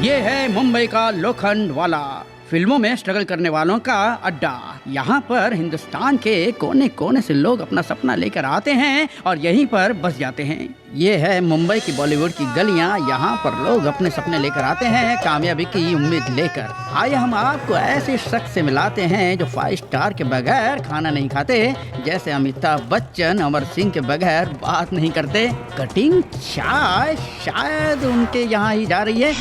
ये है मुंबई का लोखंड वाला, फिल्मों में स्ट्रगल करने वालों का अड्डा। यहाँ पर हिंदुस्तान के कोने कोने से लोग अपना सपना लेकर आते हैं और यहीं पर बस जाते हैं। ये है मुंबई की बॉलीवुड की गलियाँ, यहाँ पर लोग अपने सपने लेकर आते हैं कामयाबी की उम्मीद लेकर। आइए हम आपको ऐसे शख्स से मिलाते हैं जो 5 स्टार के बगैर खाना नहीं खाते, जैसे अमिताभ बच्चन अमर सिंह के बगैर बात नहीं करते। कटिंग चाय शायद उनके यहाँ ही जा रही है।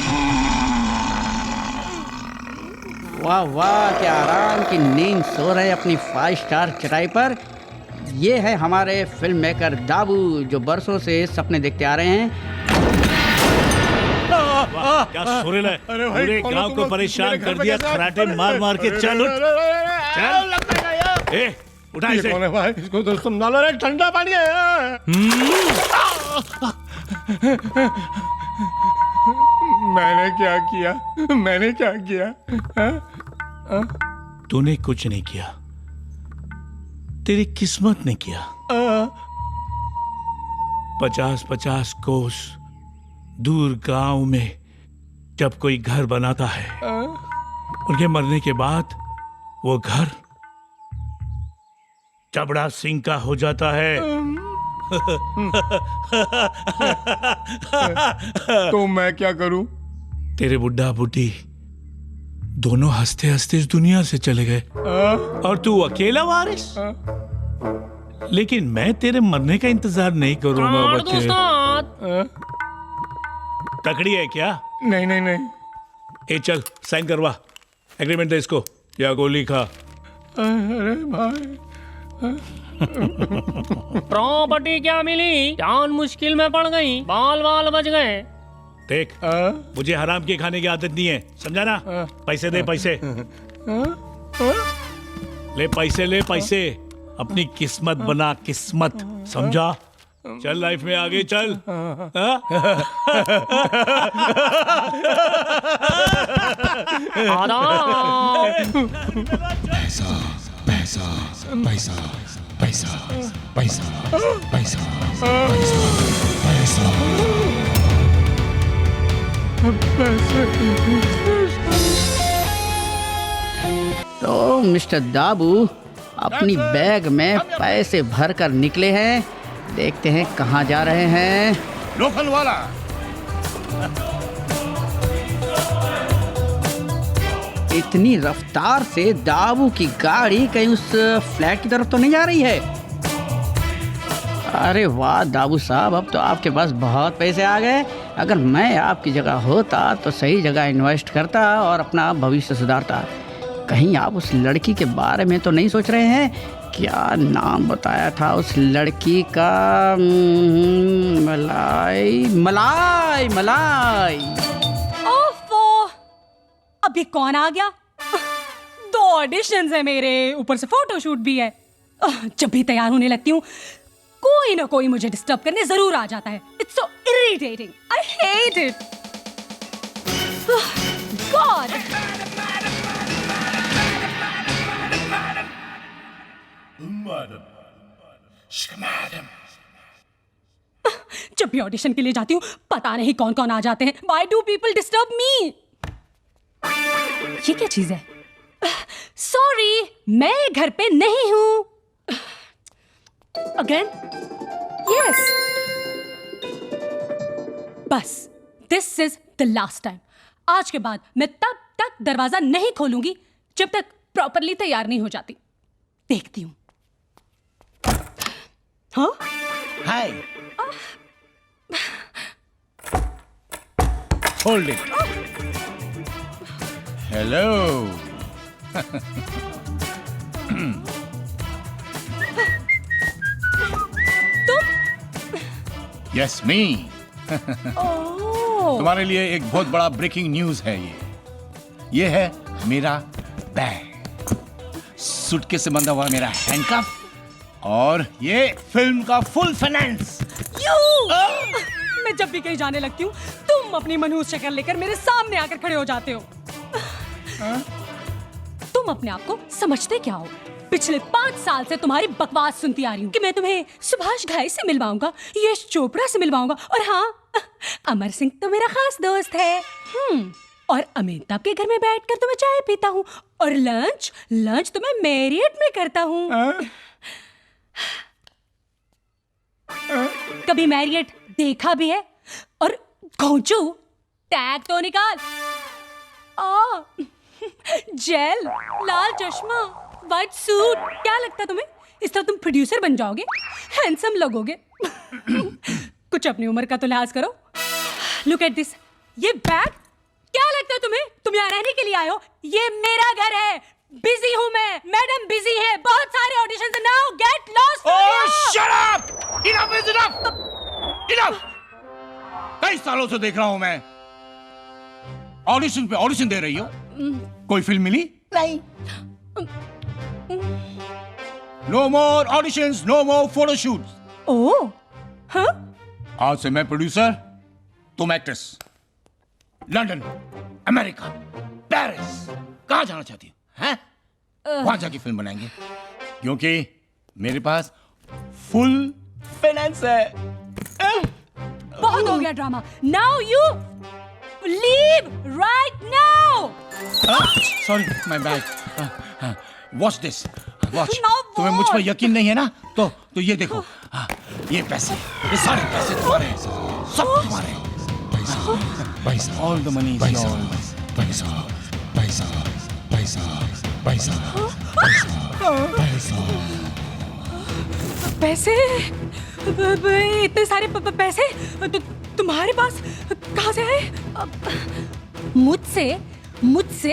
वाह वाह, क्या आराम की नींद सो रहे अपनी 5 स्टार चटाई पर। ये है हमारे फिल्म मेकर दाबू, जो बरसों से सपने देखते आ रहे हैं। क्या सुरीला है, पूरे गांव को परेशान कर दिया, खराटे मार मार के। चल उठ, चल। ए, उठा इसे। भाई इसको तो समझा लो रे, ठंडा पानी है। मैंने क्या किया, मैंने क्या किया? तूने कुछ नहीं किया, तेरी किस्मत ने किया। 50-50 कोस दूर गांव में जब कोई घर बनाता है, उनके मरने के बाद वो घर चबड़ा सिंह का हो जाता है। तो मैं क्या करूं? तेरे बुड्ढा बुड्ढी दोनों हंसते हंसते इस दुनिया से चले गए और तू अकेला वारिस। लेकिन मैं तेरे मरने का इंतजार नहीं करूंगा बच्चे। तकड़ी है क्या? नहीं नहीं नहीं। ए चल साइन करवा, एग्रीमेंट दे इसको या गोली खा। अरे भाई, प्रॉपर्टी क्या मिली, जान मुश्किल में पड़ गई, बाल बाल बच गए। देख, मुझे हराम के खाने की आदत नहीं है, समझा ना? पैसे दे, पैसे ले, पैसे ले, पैसे। अपनी किस्मत बना, किस्मत, समझा? चल लाइफ में आगे चल। पैसा पैसा पैसा पैसा पैसा पैसा पैसा तो मिस्टर दाबू अपनी बैग में पैसे भर कर निकले हैं। देखते हैं कहाँ जा रहे हैं। लोखंड वाला। इतनी रफ्तार से दाबू की गाड़ी कहीं उस फ्लैट की तरफ तो नहीं जा रही है? अरे वाह दाबू साहब, अब तो आपके पास बहुत पैसे आ गए। अगर मैं आपकी जगह होता तो सही जगह इन्वेस्ट करता और अपना भविष्य सुधारता। कहीं आप उस लड़की के बारे में तो नहीं सोच रहे हैं? क्या नाम बताया था उस लड़की का? मलाई मलाई मलाई। ओफो, अब ये कौन आ गया? 2 ऑडिशंस है मेरे, ऊपर से फोटोशूट भी है। जब भी तैयार होने लगती हूँ कोई ना कोई मुझे डिस्टर्ब करने जरूर आ जाता है। It's so irritating, I hate it. God, जब भी ऑडिशन के लिए जाती हूँ पता नहीं कौन कौन आ जाते हैं। Why do people disturb me? ये क्या चीज है? सॉरी, मैं घर पे नहीं हूँ। अगेन? यस। बस, this is the last time. आज के बाद मैं तब तक दरवाजा नहीं खोलूंगी जब तक प्रॉपरली तैयार नहीं हो जाती। देखती हूँ। हाँ? हाय, होल्ड इट। हेलो। यस मी। तुम्हारे लिए एक बहुत बड़ा ब्रेकिंग न्यूज है। ये है मेरा बैग, सूटकेस से बंधा हुआ मेरा हैंडकफ और ये फिल्म का फुल फाइनेंस। मैं जब भी कहीं जाने लगती हूँ तुम अपनी मनहूस शक्ल लेकर मेरे सामने आकर खड़े हो जाते हो। तुम अपने आप को समझते क्या हो? पिछले 5 साल से तुम्हारी बकवास सुनती आ रही हूँ कि मैं तुम्हें सुभाष घाई से मिलवाऊंगा, यश चोपड़ा से मिलवाऊंगा, और हाँ, अमर सिंह तो मेरा खास दोस्त है। और अमिताभ के घर में बैठकर तो मैं चाय पीता हूँ, और लंच तो मैं मैरियट में करता हूँ। कभी मैरियट देखा भी है? और घोंचू, टैग तो निकाल। जेल, लाल चश्मा, व्हाइट सूट, क्या लगता तुम्हें इस तरह तुम प्रोड्यूसर बन जाओगे? हैंडसम लगोगे। कुछ अपनी उम्र का तो लिहाज करो। लुक एट दिस, ये बैग, क्या लगता है तुम्हें? तुम यहाँ रहने के लिए आए हो? ये मेरा घर है, बिजी हूँ मैं, मैडम बिजी है, बहुत सारे ऑडिशंस हैं। Now get lost. Oh shut up! Enough is enough! Enough! कई सालों से देख रहा हूं मैं, ऑडिशन पे ऑडिशन दे रही हो, कोई फिल्म मिली? नहीं। नो मोर ऑडिशंस, नो मोर फोटोशूट्स। ओह, हाँ? आज से मैं प्रोड्यूसर, तुम एक्ट्रेस। लंदन, अमेरिका, पेरिस, कहां जाना चाहती हो? हैं? वहां जाके फिल्म बनाएंगे, क्योंकि मेरे पास फुल फाइनेंस है। बहुत हो गया drama. Now you leave right now. Sorry, my bag. Watch this, watch. Now तुम्हें मुझ पर what? यकीन नहीं है ना? तो ये देखो, ये पैसे, ये सारे पैसे तुम्हारे हैं, सब तुम्हारे हैं। All the money is yours. पैसे? इतने सारे पैसे तुम्हारे पास कहाँ से आए? मुझसे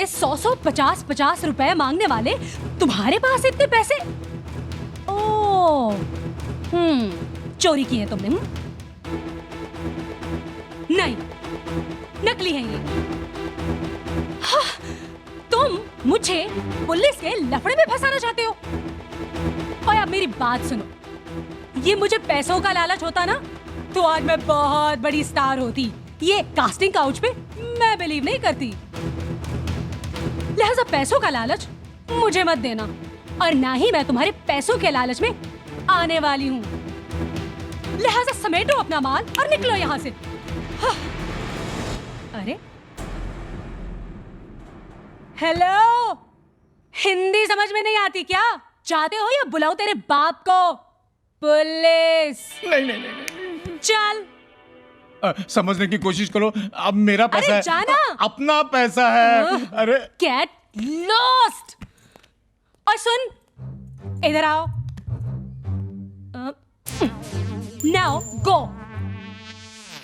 100 50 रुपए मांगने वाले तुम्हारे पास इतने पैसे? ओह, चोरी की है तुमने? नहीं, नकली है ये। हाँ, तुम मुझे पुलिस के लफड़े में फंसाना चाहते हो। और अब मेरी बात सुनो, ये मुझे पैसों का लालच होता ना, तो आज मैं बहुत बड़ी स्टार होती। ये कास्टिंग काउच पे मैं बिलीव नहीं करती। लिहाजा पैसों का लालच मुझे मत देना, और ना ही मैं तुम्हारे पैसों के लालच में आने वाली हूँ। लिहाजा समेटो अपना माल और निकलो यहाँ से। हाँ। अरे हेलो, हिंदी समझ में नहीं आती क्या? चाहते हो या बुलाओ तेरे बाप को? पुलिस? नहीं। चल। समझने की कोशिश करो, अब मेरा पैसा है। जाना। अपना पैसा है। अरे गेट लॉस्ट। और सुन, इधर आओ। Now go.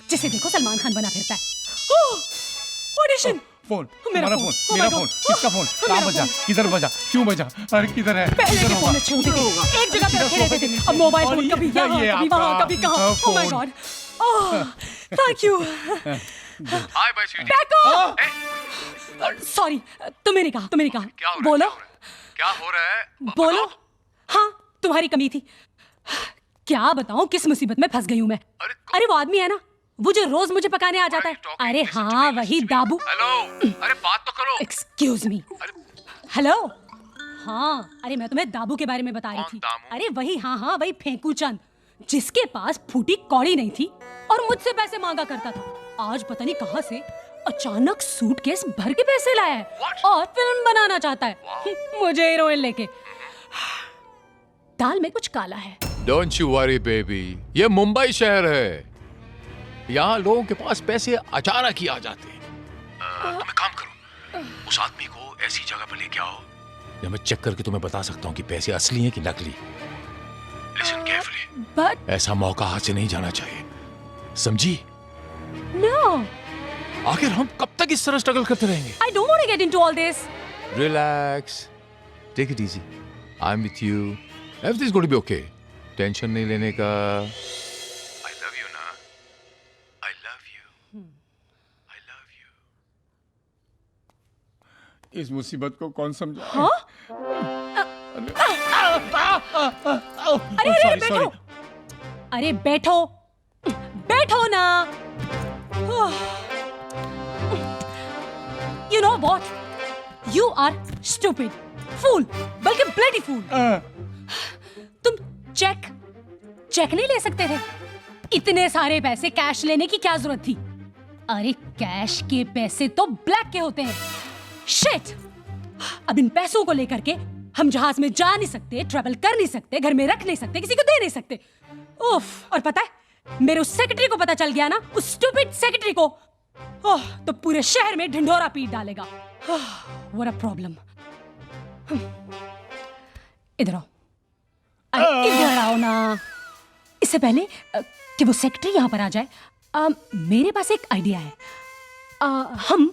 जिसे देखो सलमान खान बना फिरता है। ऑडिशन। फोन, मेरा हमारा फोन, फोन, मेरा फोन, किसका फोन? कहाँ बजा? किधर बजा? क्यों बजा? अरे किधर है? पहले किधर के होगा? फोन अच्छे होते थे, एक जगह पे रखे रहते थे। अब मोबाइल फोन कभी यहाँ, ये कभी वहाँ, आपका कभी कहाँ। Oh my phone. God. Thank you. Hi bye sweetie. Back off. Sorry, तुम्हें नहीं कहा। क्या हो रहा है? बोलो। क्या हो रहा है? बोलो। बताओ। हाँ, तुम्हारी कमी थी। क्या बताऊं किस मुसीबत में फंस गई हूँ मैं। अरे वो आदमी है ना, वो जो रोज मुझे पकाने आ जाता है। अरे हाँ, वही दाबू। हेलो, अरे बात तो करो। Excuse me. हेलो। हाँ, अरे मैं तुम्हें दाबू के बारे में बता रही कौन थी। दामू? अरे वही, हाँ, वही फेंकू चंद, जिसके पास फूटी कौड़ी नहीं थी और मुझसे पैसे मांगा करता था। आज पता नहीं कहाँ से अचानक सूटकेस भर के पैसे लाया है। What? और फिल्म बनाना चाहता है। मुझे हीरोइन लेके। दाल में कुछ काला है। डोंट यू वरी बेबी, ये मुंबई शहर है, यहाँ लोगों के पास पैसे अचानक ही आ जाते हैं। तुम एक काम करो, उस आदमी को ऐसी जगह पर लेके आओ या मैं चेक करके तुम्हें बता सकता हूँ कि पैसे असली हैं कि नकली। लिसन केयरफुली, बट ऐसा मौका हाथ से नहीं जाना चाहिए, समझी? नो, आखिर हम कब तक इस तरह स्ट्रगल करते रहेंगे? I don't want to get into all this. Relax, take it easy, I am with you, everything is going to be okay. Tension नहीं लेने का। आई लव यू ना, I love you, I love you. इस मुसीबत को कौन समझा? हाँ? अरे बैठो। अरे बैठो ना। You know what? You are stupid, fool, बल्कि bloody fool. तुम चेक नहीं ले सकते थे? इतने सारे पैसे कैश लेने की क्या जरूरत थी? अरे कैश के पैसे तो ब्लैक के होते हैं। शिट! अब इन पैसों को लेकर के हम जहाज में जा नहीं सकते, ट्रैवल कर नहीं सकते, घर में रख नहीं सकते, किसी को दे नहीं सकते। उफ! और पता है, मेरे उस सेक्रेटरी को पता चल गया ना, उस स्टूपिड सेक्रेटरी को, ओह, तो पूरे शहर में ढिंढोरा पीट डालेगा। What a problem. इधर आओ, अरे इधर आओ ना। इससे पहले कि वो सेक्रेटरी यहाँ पर आ जाए, मेरे पास एक आइडिया है। हम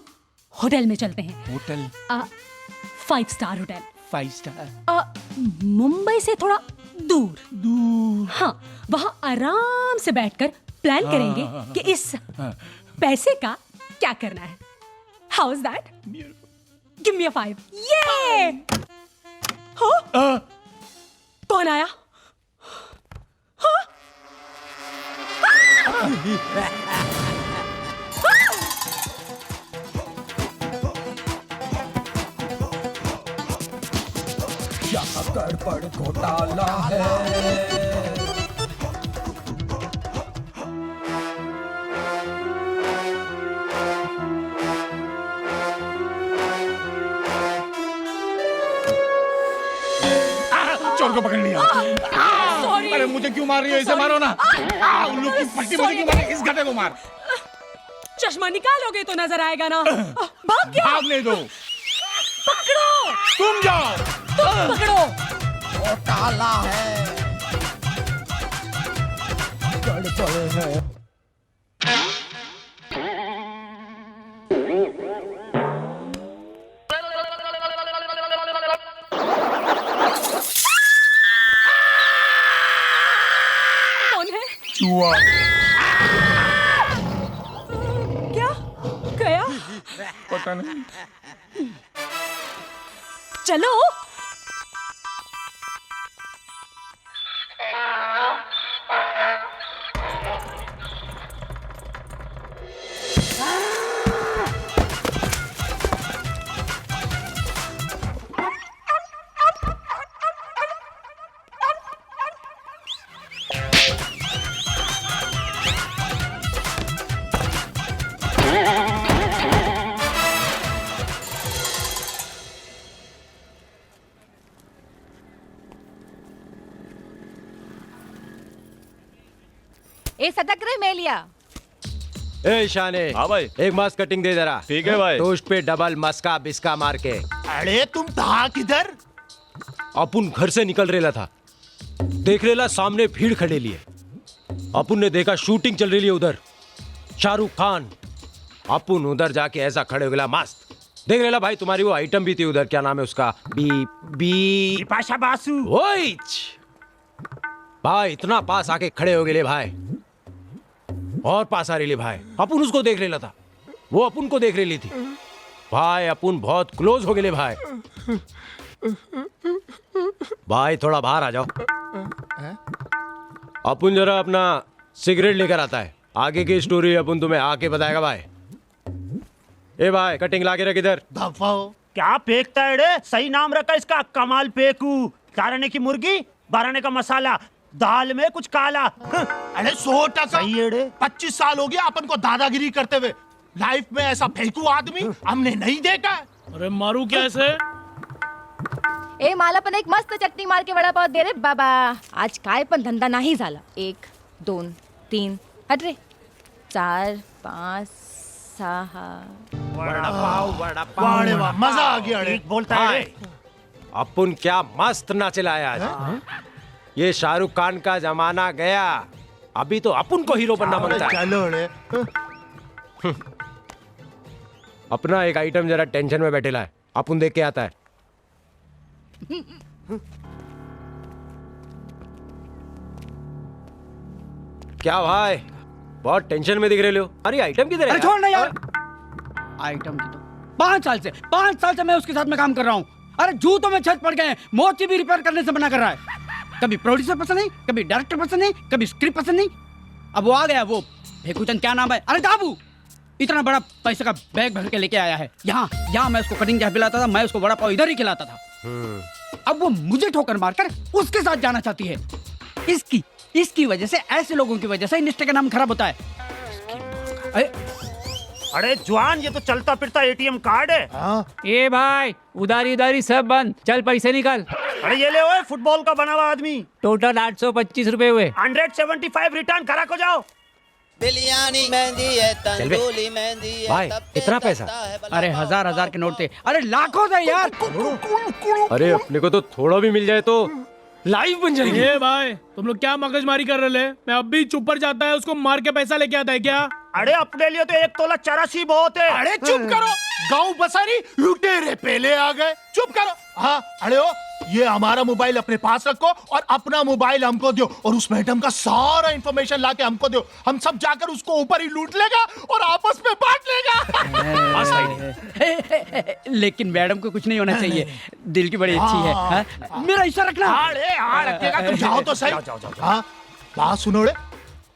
होटल में चलते हैं। Hotel? 5 star hotel. 5 star? Mumbai से थोड़ा दूर। हाँ, वहाँ आराम से बैठकर प्लान करेंगे कि इस पैसे का क्या करना है। How is that? Give me a 5। ये कौन आया? गड़बड़ घोटाला है। चोर को पकड़ लिया। सॉरी। अरे मुझे क्यों मार रही हो? इसे मारो ना। उल्लू की पट्टी मुझे क्यों मार? इस गधे को मार। चश्मा निकालोगे तो नजर आएगा ना। भाग गया। भागने दो। पकड़ो। तुम जाओ। तुम पकड़ो। घोटाला है, गड़बड़ है। कौन है? चूहा। क्या गया? पता नहीं। चलो। ए सटक रे मेलिया। ए शाने, हाँ भाई। एक मस्क कटिंग दे जरा। ठीक है भाई। टोस्ट पे डबल मस्का बिस्का मार के। अरे तुम था किधर? अपुन घर से निकल रेला था, देख रेला सामने भीड़ खड़े लिए। अपुन ने देखा शूटिंग चल रही है उधर, शाहरुख खान। अपुन उधर जाके ऐसा खड़े हो गया मस्त। देख रेला भाई, तुम्हारी वो आइटम भी थी उधर, क्या नाम है उसका? बिपाशा बासु। ओइच भाई, इतना पास आके खड़े हो गए भाई, और पास आ रही भाई। अपुन उसको देख लेला था, वो अपुन को देख रही थी भाई। अपुन बहुत क्लोज हो गए भाई। भाई थोड़ा बाहर आ जाओ। अपुन जरा अपना सिगरेट लेकर आता है, आगे की स्टोरी अपुन तुम्हें आके बताएगा भाई। ए भाई, कटिंग लाके रख इधर। क्या फेंकता है रे? सही नाम रखा इसका, कमाल पेकू। कारने की मुर्गी, बाराने का मसाला, दाल में कुछ काला। अरे 100% सही है रे। 25 साल हो गया अपन को दादागिरी करते हुए। लाइफ में ऐसा फेंकू आदमी हमने नहीं देखा। अरे मारू क्या ऐसे? ए मला पण एक मस्त चटणी मार के वडापाव दे रे बाबा। आज काय पण धंदा नाही झाला। 1 2 3 हट रे। 4 5 6 वाह वाह, मजा आ गया रे। बोलता है रे। अपुन क्या मस्त नाचे लाया आज। ये शाहरुख खान का जमाना गया, अभी तो अपुन को हीरो बनना बनता है। चलो रे। अपना एक आइटम जरा टेंशन में बैठेला है, अपुन देख के आता है। क्या भाई, बहुत टेंशन में दिख रहे हो। अरे आइटम किधर है? अरे छोड़ ना यार। आइटम की तो 5 साल से मैं उसके साथ में काम कर रहा हूँ। अरे जूतों में छत पड़ गए, मोची भी रिपेयर करने से मना कर रहा है। कभी प्रोड्यूसर पसंद नहीं, कभी डायरेक्टर पसंद नहीं, कभी स्क्रिप्ट पसंद नहीं। अब वो आ गया, वो भेकूचंद क्या नाम है, अरे दाबू, इतना बड़ा पैसे का बैग भर के लेके आया है। यहाँ मैं उसको कटिंग चाय पिलाता था, मैं उसको वड़ा पाव इधर ही खिलाता था। अब वो मुझे ठोकर मारकर उसके साथ जाना चाहती है। इसकी वजह से, ऐसे लोगों की वजह से इंडस्ट्री का नाम खराब होता है। अरे जवान, ये तो चलता फिरता एटीएम कार्ड है। ए भाई, उधारी उधारी सब बंद, चल पैसे निकाल। अरे ये ले ओए, फुटबॉल का बना हुआ आदमी। टोटल 825 रुपए हुए। 175 रिटर्न करा को जाओ। बिलियानी मेहंदी है, तंदूरी मेहंदी है। भाई, इतना पैसा? अरे हजार के नोट थे, अरे लाखों थे यार। अरे अपने को तो थोड़ा भी मिल जाए तो लाइव बन जाएगी। ए भाई, तुम लोग क्या मगजमारी कर रहे हैं? मैं अब भी चुप पर जाता है, उसको मार के पैसा लेके आता है क्या? अरे अपने लिए तो 1 तोला चरसी बहुत है। अरे चुप करो, गांव बसारी लुटेरे पहले आ गए। चुप करो। हाँ, अरे ओ, ये हमारा मोबाइल अपने पास रखो और अपना मोबाइल हमको दो, और उस मैडम का सारा इंफॉर्मेशन लाके हमको दो। हम सब जाकर उसको ऊपर ही लूट लेगा और आपस में बांट लेगा। लेकिन मैडम को कुछ नहीं होना चाहिए, दिल की बड़ी अच्छी है। हाँ? मेरा हिस्सा रखना। अरे हाँ रखेगा, तुम जाओ तो सही। हाँ, बात सुनो रे,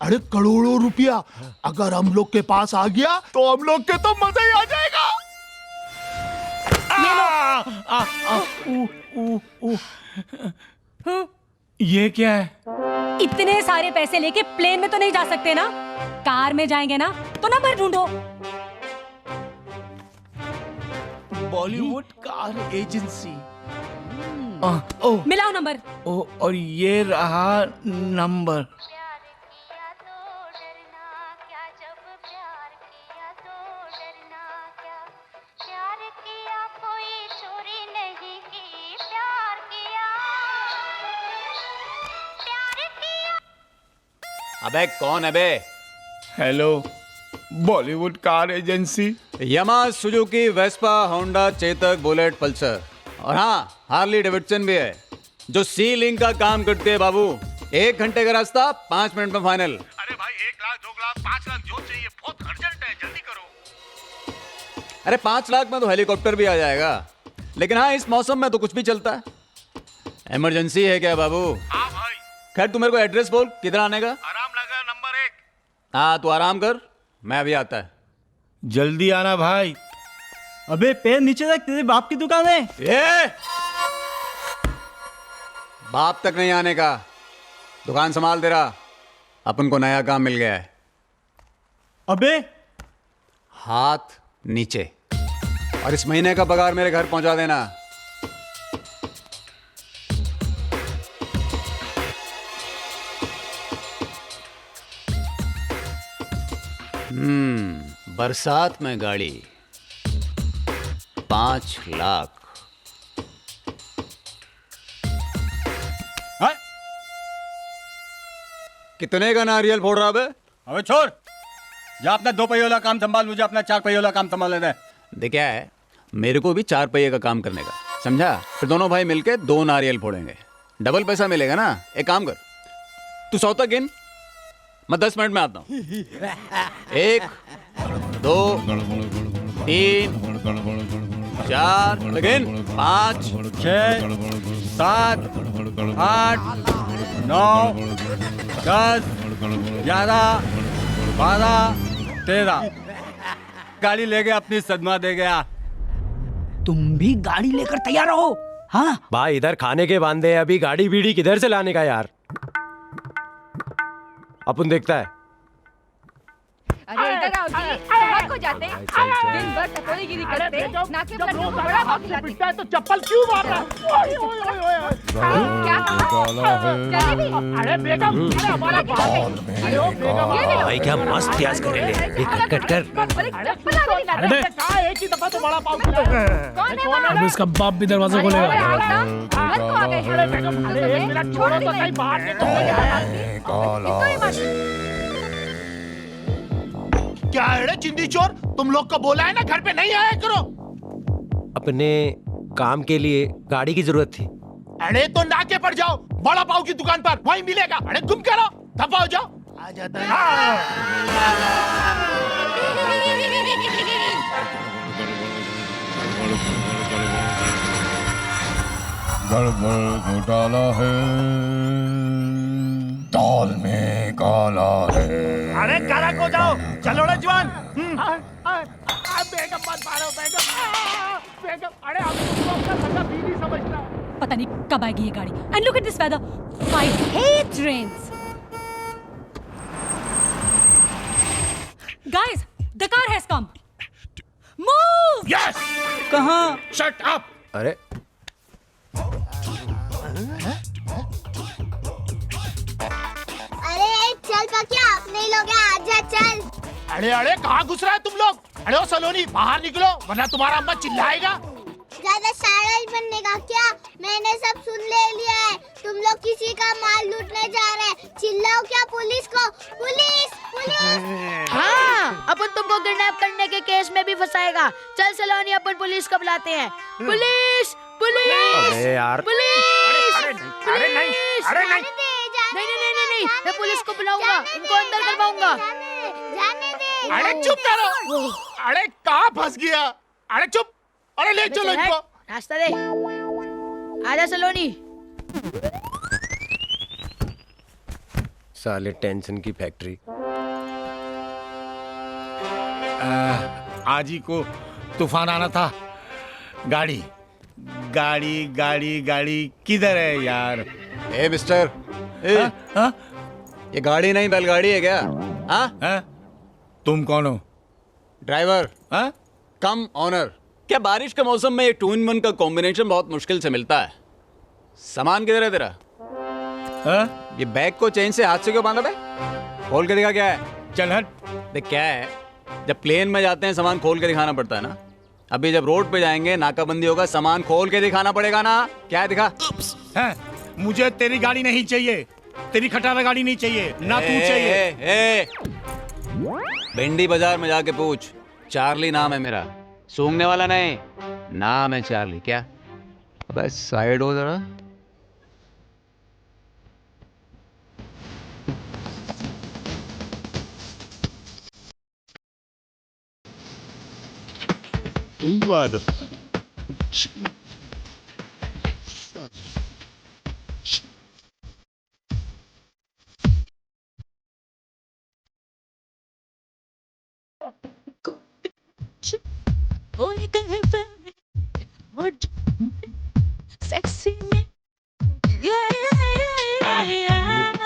अरे करोड़ों रुपया अगर हम लोग के पास आ गया तो हम लोग के तो मजा ही आ जाएगा। ये क्या है? इतने सारे पैसे लेके प्लेन में तो नहीं जा सकते ना, कार में जाएंगे ना, तो नंबर ढूंढो। Bollywood car agency. मिलाओ नंबर। और ये रहा नंबर। अबे कौन है बे? Hello, Bollywood car agency. Yamaha, Suzuki, Vespa, Honda, Chetak, Bullet, Pulsar और हाँ, हार्ली डेविडसन भी है, जो सी लिंक का काम करते हैं बाबू। 1 घंटे का रास्ता 5 मिनट में फाइनल। अरे भाई, 1 लाख 2 लाख 5 लाख जो चाहिए, बहुत अर्जेंट है, जल्दी करो। अरे 5 लाख में तो हेलीकॉप्टर भी आ जाएगा, लेकिन हाँ, इस मौसम में तो कुछ भी चलता है। इमरजेंसी है क्या बाबू? हाँ भाई। खैर, तू मेरे को एड्रेस बोल, किधर आने का? आराम नगर नंबर 1। हाँ, तू आराम कर, मैं अभी आता है। जल्दी आना भाई। अबे पैर नीचे रख, तेरे बाप की दुकान है। ये बाप तक नहीं आने का, दुकान संभाल दे रहा, अपन को नया काम मिल गया है। अबे हाथ नीचे, और इस महीने का पगार मेरे घर पहुंचा देना। बरसात में गाड़ी 5 लाख। कितने का नारियल फोड़ रहा बे? अबे छोड़, जा अपना 2 पहियों वाला काम संभाल, मुझे अपना 4 पहियों वाला काम संभालने दे। देख क्या है, मेरे को भी 4 पहिए का काम करने का, समझा? फिर दोनों भाई मिलके 2 नारियल फोड़ेंगे, डबल पैसा मिलेगा ना। एक काम कर, तू 100 तक गिन, मैं 10 मिनट में आता हूँ। 1 2 3 4 गिन, 5 6 7 8 9 10 11 12 13। गाड़ी ले गया, अपनी सदमा दे गया। तुम भी गाड़ी लेकर तैयार रहो। हाँ भाई, इधर खाने के बांधे हैं, अभी गाड़ी बीड़ी किधर से लाने का यार? अपन देखता है। अरे इधर आओ जी, कहाँ को जाते हैं? दिन भर टपोरीगिरी करते, नाके पर लोगों को बड़ा भाव खिलाते। तो चप्पल क्यों मार रहा है? क्या कहा? जलेबी? अरे बेगम, अरे हमारा अरे ओ बेगम, भाई क्या मस्त प्याज करे ले, ये कट कर। अरे चप्पल आगे नहीं लाते। कहा एक ही दफा तो बड़ा पाव खिलाया। कौन है वो? अब इसका बाप भी दरवाजा खोलेगा। घर को आ गए। अरे बेगम, अरे मेरा छोड़ो तो कहीं बाहर क्या है रे चिंदी चोर, तुम लोग को बोला है ना घर पे नहीं आया करो। अपने काम के लिए गाड़ी की जरूरत थी। अरे तो नाके पर जाओ, बड़ा पाव की दुकान पर, वहीं मिलेगा। अरे तुम करो, दफा हो जाओ। आ जाता है। गड़बड़ घोटाला है, दाल में काला है। अरे करा को जाओ, चलो रे जवान। बेगम मत मारो बेगम। बेगम, अरे हम तुमको अपना सगा बीवी समझना। पता नहीं कब आएगी ये गाड़ी। And look at this weather, I hate rains. Guys, the car has come. Move. Yes. कहाँ? Shut up. अरे अरे चल पकिया, नहीं लोगे, आजा चल। अरे अरे कहाँ घुस रहा है तुम लोग? अरे ओ सलोनी बाहर निकलो वरना तुम्हारा अम्मा चिल्लाएगा। ज्यादा शायर बनने का क्या? मैंने सब सुन ले लिया है। तुम लोग किसी का माल लूटने जा रहे हैं। चिल्लाओ क्या पुलिस को? Police police. हाँ, अपन तुमको किडनैप करने के केस में भी फंसाएगा। चल सलोनी, अपन पुलिस को बुलाते हैं। Police police. अरे यार पुलिस। अरे नहीं, नहीं नहीं नहीं नहीं, मैं पुलिस को बुलाऊंगा, इनको अंदर करवाऊंगा। जाने दे। अरे चुप करो। अरे कहाँ फंस गया? अरे चुप। अरे ले चलो इनको। रास्ता दे। आजा सलोनी। साले टेंशन की फैक्ट्री। आज ही को तूफान आना था। गाड़ी गाड़ी गाड़ी गाड़ी किधर है यार? ए मिस्टर, ए, हाँ? ये गाड़ी नहीं बैलगाड़ी है क्या? हाँ? हाँ? तुम कौन हो? ड्राइवर हाँ? कम ऑनर। क्या बारिश के मौसम में ये 2-in-1 का कॉम्बिनेशन बहुत मुश्किल से मिलता है। सामान किधर है तेरा? हाँ? ये बैग को चेन से हाथ से क्यों बांधा बे? खोल के दिखा क्या है? चल हट। देख क्या है, जब प्लेन में जाते हैं सामान खोल के दिखाना पड़ता है ना। अभी जब रोड पे जाएंगे नाकाबंदी होगा, सामान खोल के दिखाना पड़ेगा ना। क्या है दिखा? हाँ? मुझे तेरी गाड़ी नहीं चाहिए। तेरी खटारा गाड़ी नहीं चाहिए ना तू चाहिए। भिंडी बाजार में जाके पूछ, चार्ली नाम है मेरा। सूंघने वाला नहीं, नाम है चार्ली। क्या? अबे साइड हो जरा।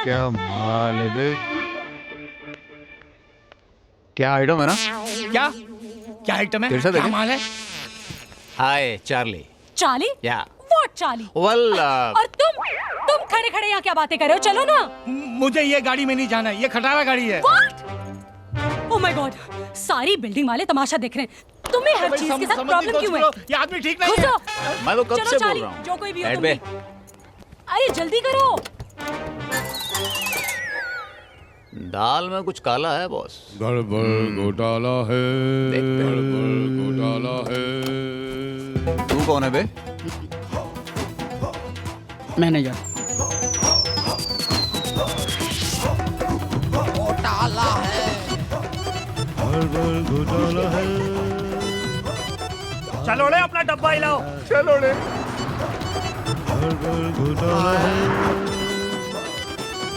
क्या माल है बे? क्या आइटम है ना? क्या क्या आइटम है? फिर से क्या देखें। माल है? हाय चार्ली। चार्ली? या व्हाट चार्ली? वेल और तुम खड़े खड़े यहाँ क्या बातें कर रहे हो? चलो ना। मुझे ये गाड़ी में नहीं जाना। ये खटारा गाड़ी है। What? Oh my God! सारी बिल्डिंग वाले तमाशा देख रहे हैं। तुम्हें हर चीज के साथ प्रॉब्लम क्यों है? ये आदमी ठीक नहीं है। घुसो। मैं तो कब चलो से बोल चार्ली, रहा हूँ। जो कोई भी हो बैठ तुम बे। भी। अरे जल्दी करो। दाल में कुछ काला है बॉस। गड़बड़ घोटाला है। देखते हैं। गड़बड़ घोटाला है। तू कौन है बे? मैनेजर। घोटाला है। गड़बड़ घोटाला है। चलो ले अपना डब्बा हिलाओ। चलो ले। गड़बड़ घोटाला है।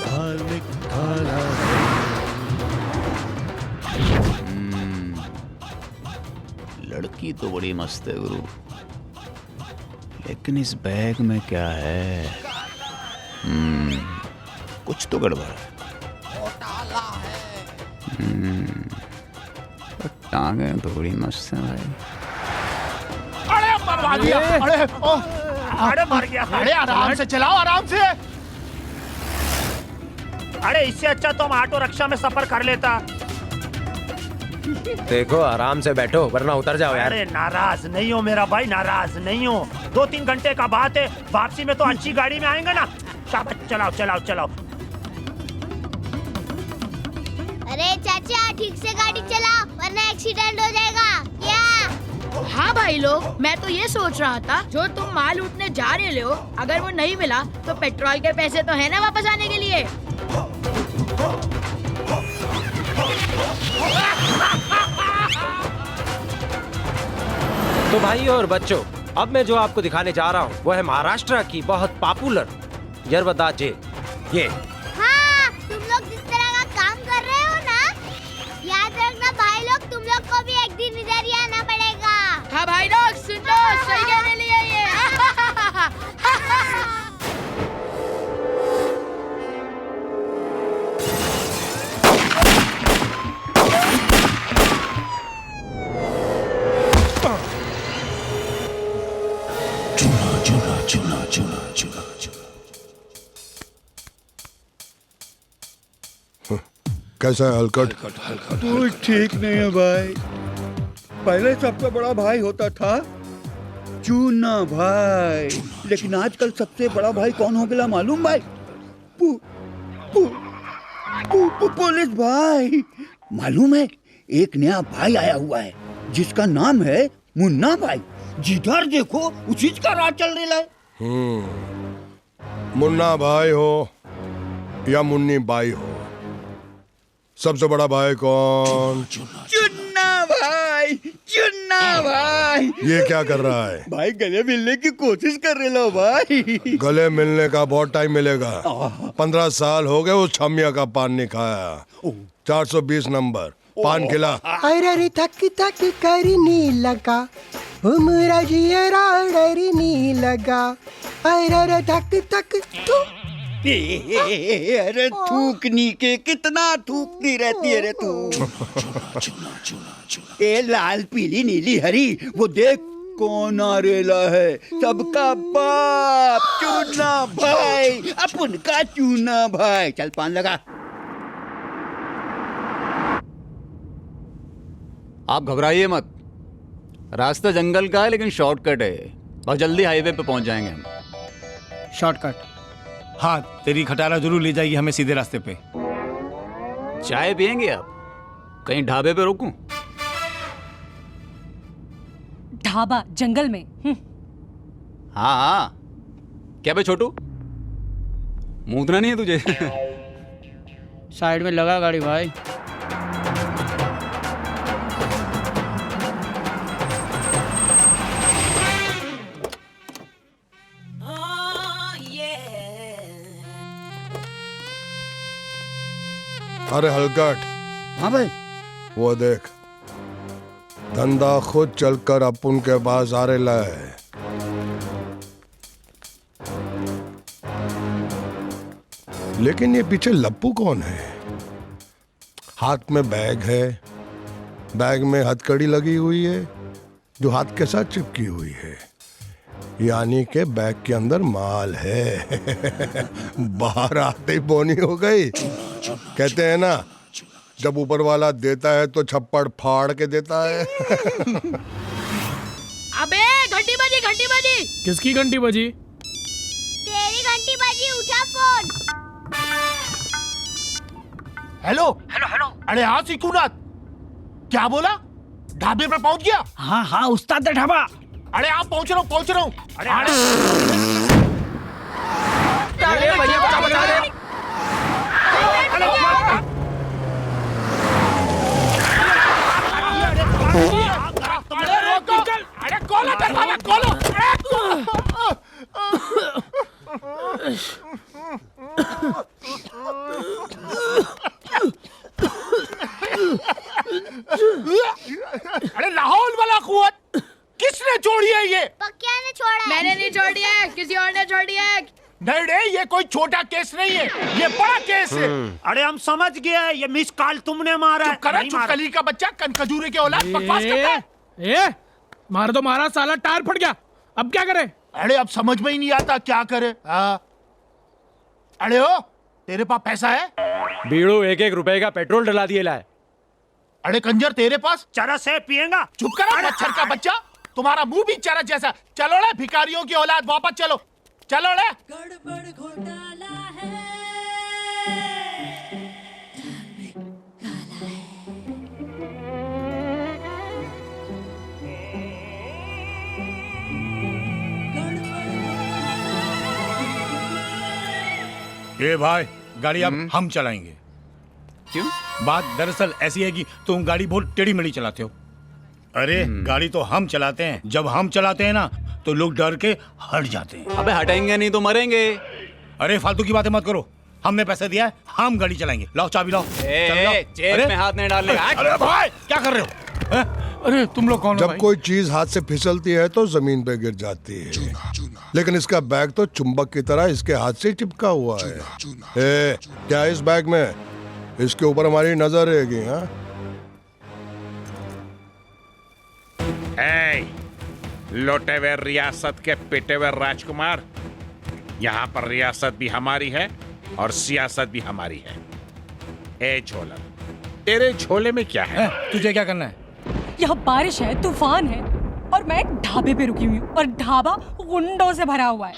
धार्मिक घोटाला है। लड़की तो बड़ी मस्त है गुरु, लेकिन इस बैग में क्या है? कुछ तो गड़बड़ है। घोटाला है। पर टांगे तो बड़ी मस्त है भाई। अरे मरवा दिया। अरे ओ, अरे मर गया। अरे आराम से चलाओ, आराम से। अरे इससे अच्छा तो हम ऑटो रिक्शा में सफर कर लेता। देखो आराम से बैठो वरना उतर जाओ यार। अरे नाराज नहीं हो मेरा भाई, नाराज नहीं हो। 2-3 घंटे का बात है, वापसी में तो अच्छी गाड़ी में आएंगे ना। शाबाश, चलाओ चलाओ चलाओ। अरे चाचा ठीक से गाड़ी चलाओ वरना एक्सीडेंट हो जाएगा। क्या? हाँ भाई लोग, मैं तो ये सोच रहा था, जो तुम माल उठने जा रहे हो, अगर वो नहीं मिला तो पेट्रोल के पैसे तो है ना वापस आने के लिए। तो भाई और बच्चों, अब मैं जो आपको दिखाने जा रहा हूँ वो है महाराष्ट्र की बहुत पॉपुलर यरवदा जेल। ये हाँ, तुम लोग जिस तरह का काम कर रहे हो ना, याद रखना भाई लोग, तुम लोग को भी एक दिन इधर ही आना पड़ेगा। हाँ भाई लोग सुन लो, सही कहने लिए ये। कैसा है हलकट? तू ठीक नहीं है भाई। पहले सबसे बड़ा भाई होता था चूना भाई, लेकिन आजकल सबसे बड़ा भाई कौन हो गया मालूम भाई? पुलिस भाई। मालूम है एक नया भाई आया हुआ है जिसका नाम है मुन्ना भाई। जिधर देखो उसी का राज चल रहा है। मुन्ना भाई हो या मुन्नी बाई हो, सबसे बड़ा भाई कौन? चुन्ना भाई, चुन्ना भाई। ये क्या कर रहा है भाई? गले मिलने की कोशिश कर रहे लो भाई। गले मिलने का बहुत टाइम मिलेगा। 15 साल हो गए उस छमिया का पान नहीं खाया। 420 नंबर पान खिला। अरे थक थक करने लगा, मेरा जियरा डरने लगा। अरे थक थक तू। अरे थूकनी के कितना थूकती रहती है रे तू। ए लाल पीली नीली हरी, वो देख कौन आ रेला है। सबका बाप चूना भाई, अपन का चूना भाई। चल पान लगा। आप घबराइए मत, रास्ता जंगल का है लेकिन शॉर्टकट है। बहुत जल्दी हाईवे पे पहुंच जाएंगे हम। शॉर्टकट? हाँ, तेरी खटारा जरूर ले जाएगी हमें सीधे रास्ते पे। चाय पियेंगे आप? कहीं ढाबे पे रोकूं? ढाबा जंगल में? हाँ हाँ। क्या बे छोटू, मूतना नहीं है तुझे? साइड में लगा गाड़ी भाई। अरे हलकट। हाँ भाई। वो देख, धंधा खुद चलकर अपन के पास आ रेला है। लेकिन ये पीछे लप्पू कौन है? हाथ में बैग है, बैग में हथकड़ी लगी हुई है जो हाथ के साथ चिपकी हुई है, यानी के बैग के अंदर माल है। बाहर आते ही बोनी हो गई। कहते हैं ना, जब ऊपर वाला देता है तो छप्पड़ फाड़ के देता है। अबे घंटी बजी, घंटी बजी। किसकी घंटी बजी? तेरी घंटी बजी, उठा फोन। Hello hello hello. अरे हाँ सिकुनाथ, क्या बोला? ढाबे पे पहुंच गया? हाँ हाँ उस्ताद ढाबा। अरे आप पहुंच रहा हूँ। अरे खोलो दरवाजा, खोलो। अरे लाहौल वाला कुआं किसने छोड़ी है ये? पक्किया ने छोड़ा है। मैंने नहीं छोड़ी है, किसी और ने छोड़ी है। नहीं रे, ये कोई छोटा केस नहीं है, ये बड़ा केस है। अरे हम समझ गए, ये मिस कॉल तुमने मारा है। चुप करा, चुपकली का बच्चा, कनखजूरे के औलाद, बकवास करता है। मार दो, मारा साला, टायर फट गया, अब क्या करे? अरे अब समझ में ही नहीं आता क्या करे। अरे ओ, तेरे पास पैसा है? बीड़ू 1-1 रुपए का पेट्रोल डला दिए लाए। अरे कंजर, तेरे पास? चरस है, पिएगा? चुप करा मच्छर का बच्चा, तुम्हारा मुंह भी चरस जैसा। चलो रे भिखारियों की औलाद, वापस चलो, चलो रे। गड़बड़ घोटाला है। ये भाई, गाड़ी अब हम चलाएंगे। क्यों? बात दरअसल ऐसी है कि तुम गाड़ी बहुत टेढ़ी मेढ़ी चलाते हो। अरे गाड़ी तो हम चलाते हैं, जब हम चलाते हैं ना तो लोग डर के हट जाते हैं। अबे हटेंगे नहीं तो मरेंगे। अरे फालतू की बातें मत करो, हमने पैसे दिया है, हम गाड़ी चलाएंगे। लाओ चाबी लाओ। जेब में हाथ नहीं डालने का। अरे भाई क्या कर रहे हो? अरे तुम लोग कौन हो? जब कोई चीज हाथ से फिसलती है तो जमीन पे गिर जाती है, लेकिन इसका बैग तो चुंबक की तरह इसके हाथ से चिपका हुआ है। क्या है इस बैग में? इसके ऊपर हमारी नजर रहेगी। हाँ, लौटे हुए रियासत के पिटे हुए राजकुमार, यहाँ पर रियासत भी हमारी है और सियासत भी हमारी है। ए झोलर, तेरे झोले में क्या है? तुझे क्या करना है? यहाँ बारिश है, तूफान है और मैं एक ढाबे पे रुकी हुई हूँ और ढाबा गुंडों से भरा हुआ है।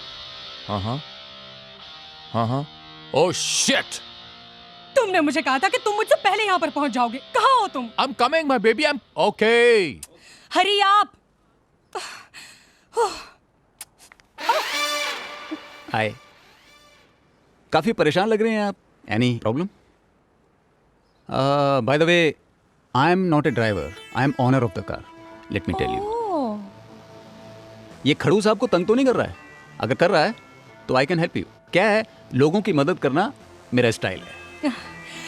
हाँ। Oh shit! तुमने मुझे कहा था कि तुम मुझसे पहले यहाँ पर पहुँच जाओगे। कहाँ हो तुम? I'm coming, my baby. I'm okay. हरी आप। हाय, काफी परेशान लग रहे हैं आप। Any problem? By the way, I am not a driver, I am owner of the car. Let me tell you. ये खड़ूस आपको तंग तो नहीं कर रहा है? अगर कर रहा है तो आई कैन हेल्प यू। क्या है, लोगों की मदद करना मेरा स्टाइल है।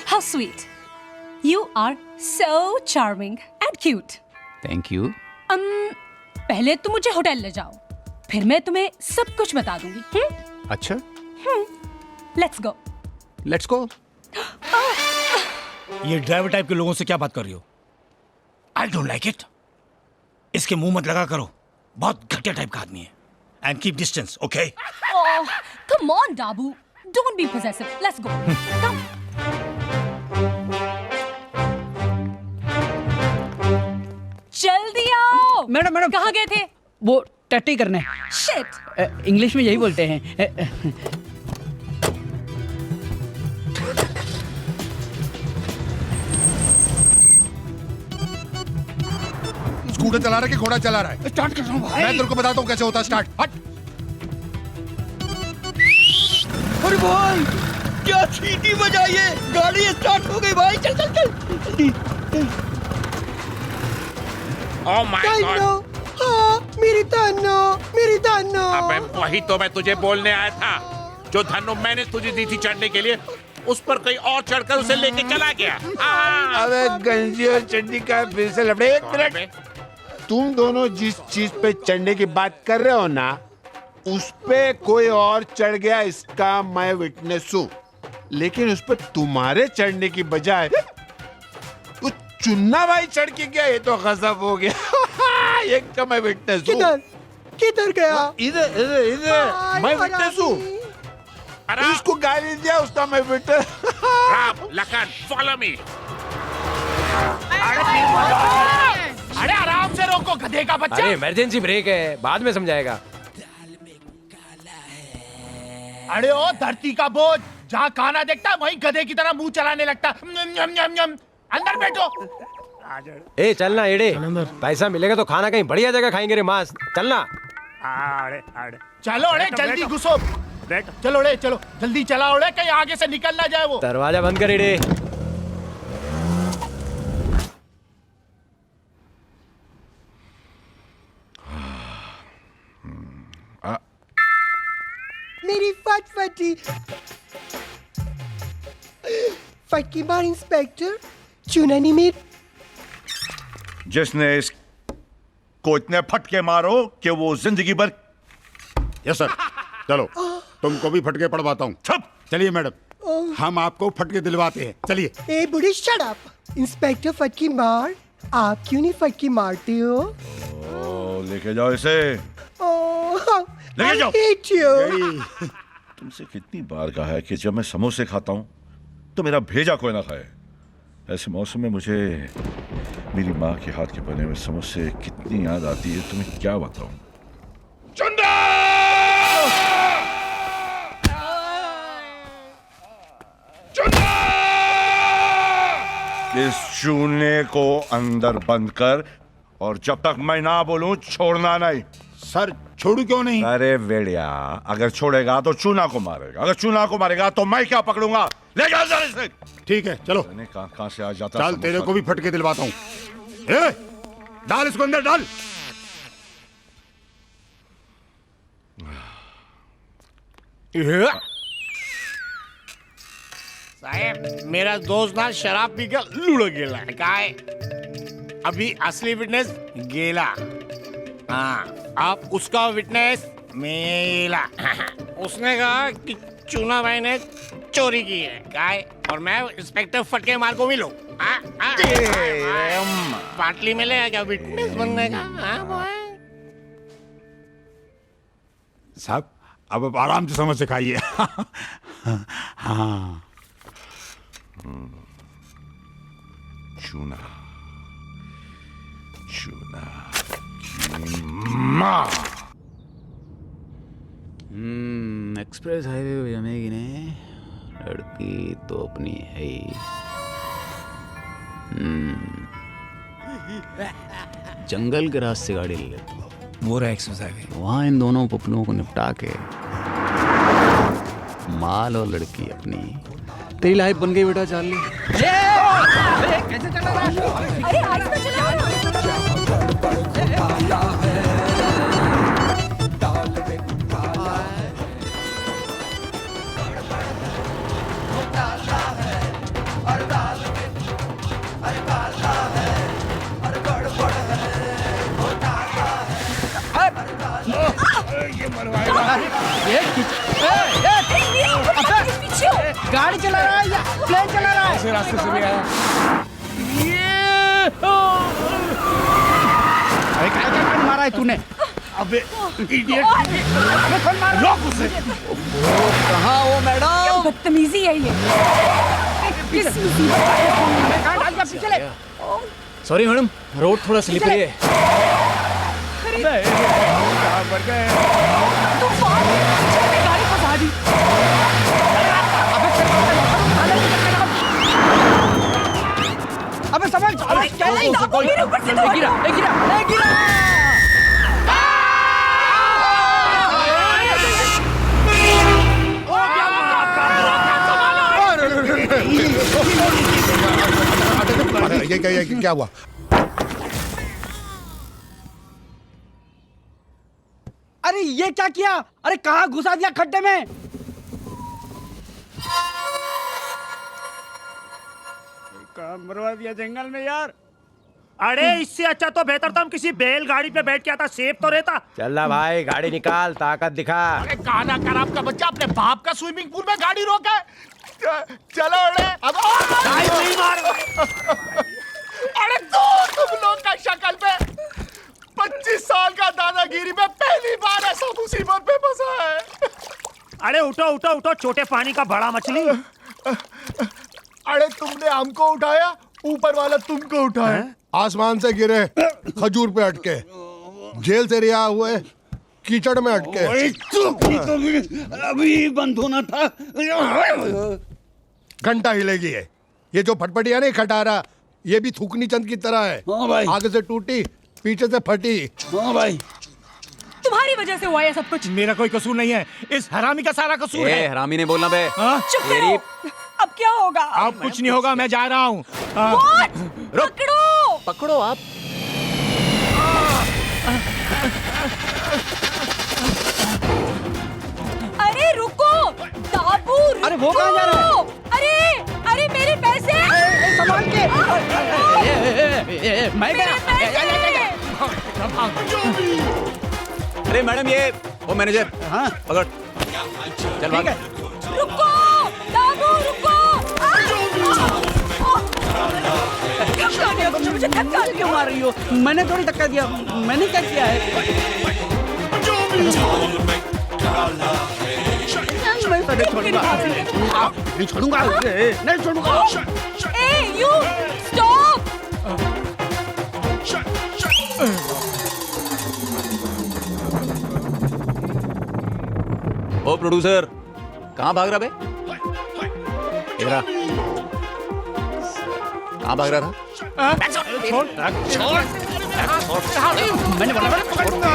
How sweet. You are so charming and cute. Thank you. पहले तुम मुझे होटल ले जाओ, फिर मैं तुम्हें सब कुछ बता दूंगी। अच्छा, Let's go. Let's go. ये ड्राइवर टाइप के लोगों से क्या बात कर रही हो? I don't like it. इसके मुंह मत लगा करो, बहुत घटिया टाइप का आदमी है। And keep distance, okay? Oh, come on, Dabu. Don't be possessive. Let's go. Come. जल्दी आओ। मैडम कहाँ गए थे? वो टट्टी करने। Shit. इंग्लिश में यही बोलते हैं। स्कूटर चला रहा है कि घोड़ा चला रहा है? स्टार्ट कर रहा हूँ भाई। मैं तेरे को बताता हूँ कैसे होता है स्टार्ट। हट। अरे भाई, क्या सीटी बजाई है? गाड़ी स्टार्ट हो गई भाई। चल चल चल जल्दी। ओह माय गॉड! हाँ, मेरी धन्नो। अबे वही तो मैं तुझे बोलने आया था। जो धन्नो मैंने तुझे दी थी चढ़ने के लिए, उस पर कहीं और चढ़कर उसे लेके चला गया। अबे गंजी और चड्डी का फिर से लफड़े। एक मिनट, तुम दोनों जिस चीज पे चढ़ने की बात कर रहे हो ना, उस पे कोई और चढ़ गया, इसका मैं विटनेस हूँ। लेकिन उस पे तुम्हारे चढ़ने की बजाय वो चुन्ना भाई चढ़ के गया, ये तो गजब हो गया। ये का मैं विटनेस हूँ। किधर गया? इधर मैं विटनेस हूँ। इसको गाली दिया, उसका मैं witness. Ram, Lakhan, follow me. अरे आराम से रोको गधे का बच्चा। अरे इमरजेंसी ब्रेक है, बाद में समझाएगा। अरे ओ धरती का बोझ, जहाँ खाना देखता वहीं गधे की तरह मुंह चलाने लगता। अंदर बैठो। ए चलना एड़े, पैसा मिलेगा तो खाना कहीं बढ़िया जगह खाएंगे रे मास। चलना। चलो अड़े जल्दी घुसो। चलो अड़े चलो जल्दी चला अड़े, कहीं आगे से निकल ना जाए वो। दरवाजा बंद कर एड़े। मेरी फटफटी फटकी बार इंस्पेक्टर चुना नहीं मेरी। जिसने इसको इतने फटके मारो कि वो जिंदगी भर। Yes sir. चलो तुमको भी फटके पड़वाता हूँ। चलिए मैडम, हम आपको फटके दिलवाते हैं। चलिए। ए बुढ़ी शट अप। इंस्पेक्टर फटकी मार, आप क्यों नहीं फटकी मारते हो? लेके जाओ इसे, लेके जाओ। hate you. तुमसे कितनी बार कहा है कि जब मैं समोसे खाता हूँ तो मेरा भेजा कोई ना खाए। ऐसे मौसम में मुझे मेरी माँ के हाथ के बने हुए समोसे कितनी याद आती है, तुम्हें क्या बताऊं। चंदा! चंदा! इस चूने को अंदर बंद कर, और जब तक मैं ना बोलूं छोड़ना नहीं। सर छोड़ू क्यों नहीं? अरे वेड़िया, अगर छोड़ेगा तो चूना को मारेगा, अगर चूना को मारेगा तो मैं क्या पकड़ूंगा। ले जा जरा इसे। ठीक है चलो। कहां से आ जाता। चल तेरे को भी फटके दिलवाता हूँ। ए, डाल इसको अंदर डाल। साहब मेरा दोस्त ना शराब पीकर लुढ़ गेला है। अभी असली विटनेस गेला। हाँ, आप उसका विटनेस मेला। उसने कहा कि चूना भाई ने चोरी की है काय, और मैं इंस्पेक्टर फटके मार को मिलूं। पाटली मिलेगा क्या विटनेस बनने का? साहब अब आराम से समझ से खाइए। हाँ चूना चूना माँ। एक्सप्रेस हाईवे पे जमेगी ने, लड़की तो अपनी है ही। जंगल के रास्ते गाड़ी ले लेता हूँ, वो रहा एक्सप्रेस हाईवे। वहाँ इन दोनों पपलुओं को निपटा के माल और लड़की अपनी। तेरी लाइफ बन गई बेटा चार्ली। कैसे चला रहा है? अरे आज तो चला गाड़ी चला रहा है या प्लेन चला रहा है? ऐसे रास्ते से भी आया। अरे क्या मारा है तूने? अबे इडियट! अबे कौन मारा? रोक उसे! कहाँ हो मैडम? क्या बदतमीजी है ये? किस मुसीबत का है? कहाँ डाल दिया पीछे ले? सॉरी मैडम, रोड थोड़ा स्लिपरी है। तूफान ने गाड़ी फंसा दी। अबे समझ! अबे क्या है? मेरे ऊपर से तो गिरा! गिरा! ये क्या हुआ? अरे ये क्या किया? अरे कहाँ घुसा दिया खड्डे में? कहाँ मरवा दिया जंगल में यार। अरे इससे अच्छा तो बेहतर था हम किसी बैलगाड़ी पे बैठ के आता, सेफ तो रहता। चल भाई गाड़ी निकाल, ताकत दिखा। अरे काना खराब का बच्चा अपने बाप का स्विमिंग पूल में गाड़ी रोका है। चलो अब नहीं मार। अरे तो तुम लोग का शक्ल पे 25 साल का दादागिरी में पहली बार ऐसा मुसीबत में फंसा है। अरे उठो उठो उठो, छोटे पानी का बड़ा मछली। अरे तुमने हमको उठाया, ऊपर वाला तुमको उठाया। आसमान से गिरे, खजूर पे अटके, जेल से रिहा हुए, कीचड़ में अटके। अभी बंद होना था। घंटा हिलेगी है। ये जो फटफटिया नहीं खटारा, ये भी थूकनी चंद की तरह है। हाँ भाई। आगे से टूटी, पीछे से फटी। हाँ भाई। तुम्हारी वजह से हुआ है सब कुछ। मेरा कोई कसूर नहीं है, इस हरामी का सारा कसूर है। हरामी ने बोलना बे। चुप करो। अब क्या होगा? अब कुछ नहीं होगा, मैं जा रहा हूँ। पकड़ो पकड़ो आप। अरे रुको दाबू, रुको। अरे वो कहाँ जा रहा है? अरे मेरे पैसे। संभाल के। मैं अरे मैडम ये वो मैनेजर। हाँ पकड़, चल भाग। रुको दाबू, रुको। मुझे धक्का क्यों मार रही हो? मैंने थोड़ी धक्का दिया, मैंने क्या किया है? नहीं छोड़ूंगा, नहीं छोड़ूंगा। You stop. ओ प्रोड्यूसर, कहाँ भाग रहा बे? इधर आ। कहाँ भाग रहा था? छोड़। मैंने बोला मैं पकड़ूंगा।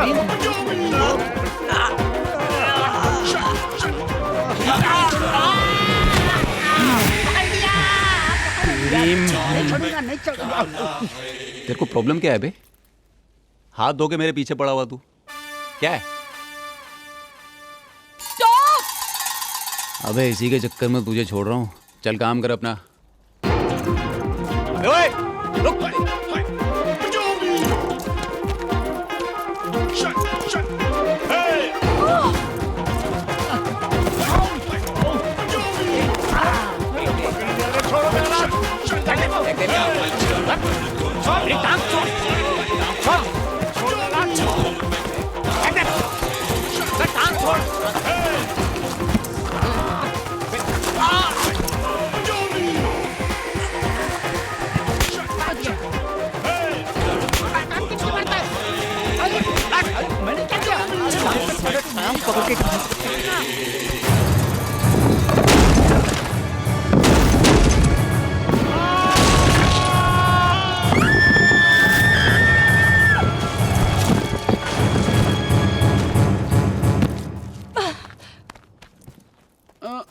नहीं छोड़ूंगा। तेरे को प्रॉब्लम क्या है बे? हाथ धो के मेरे पीछे पड़ा हुआ तू क्या है? अबे इसी के चक्कर में तुझे छोड़ रहा हूँ। चल काम कर अपना। ओए, रुक।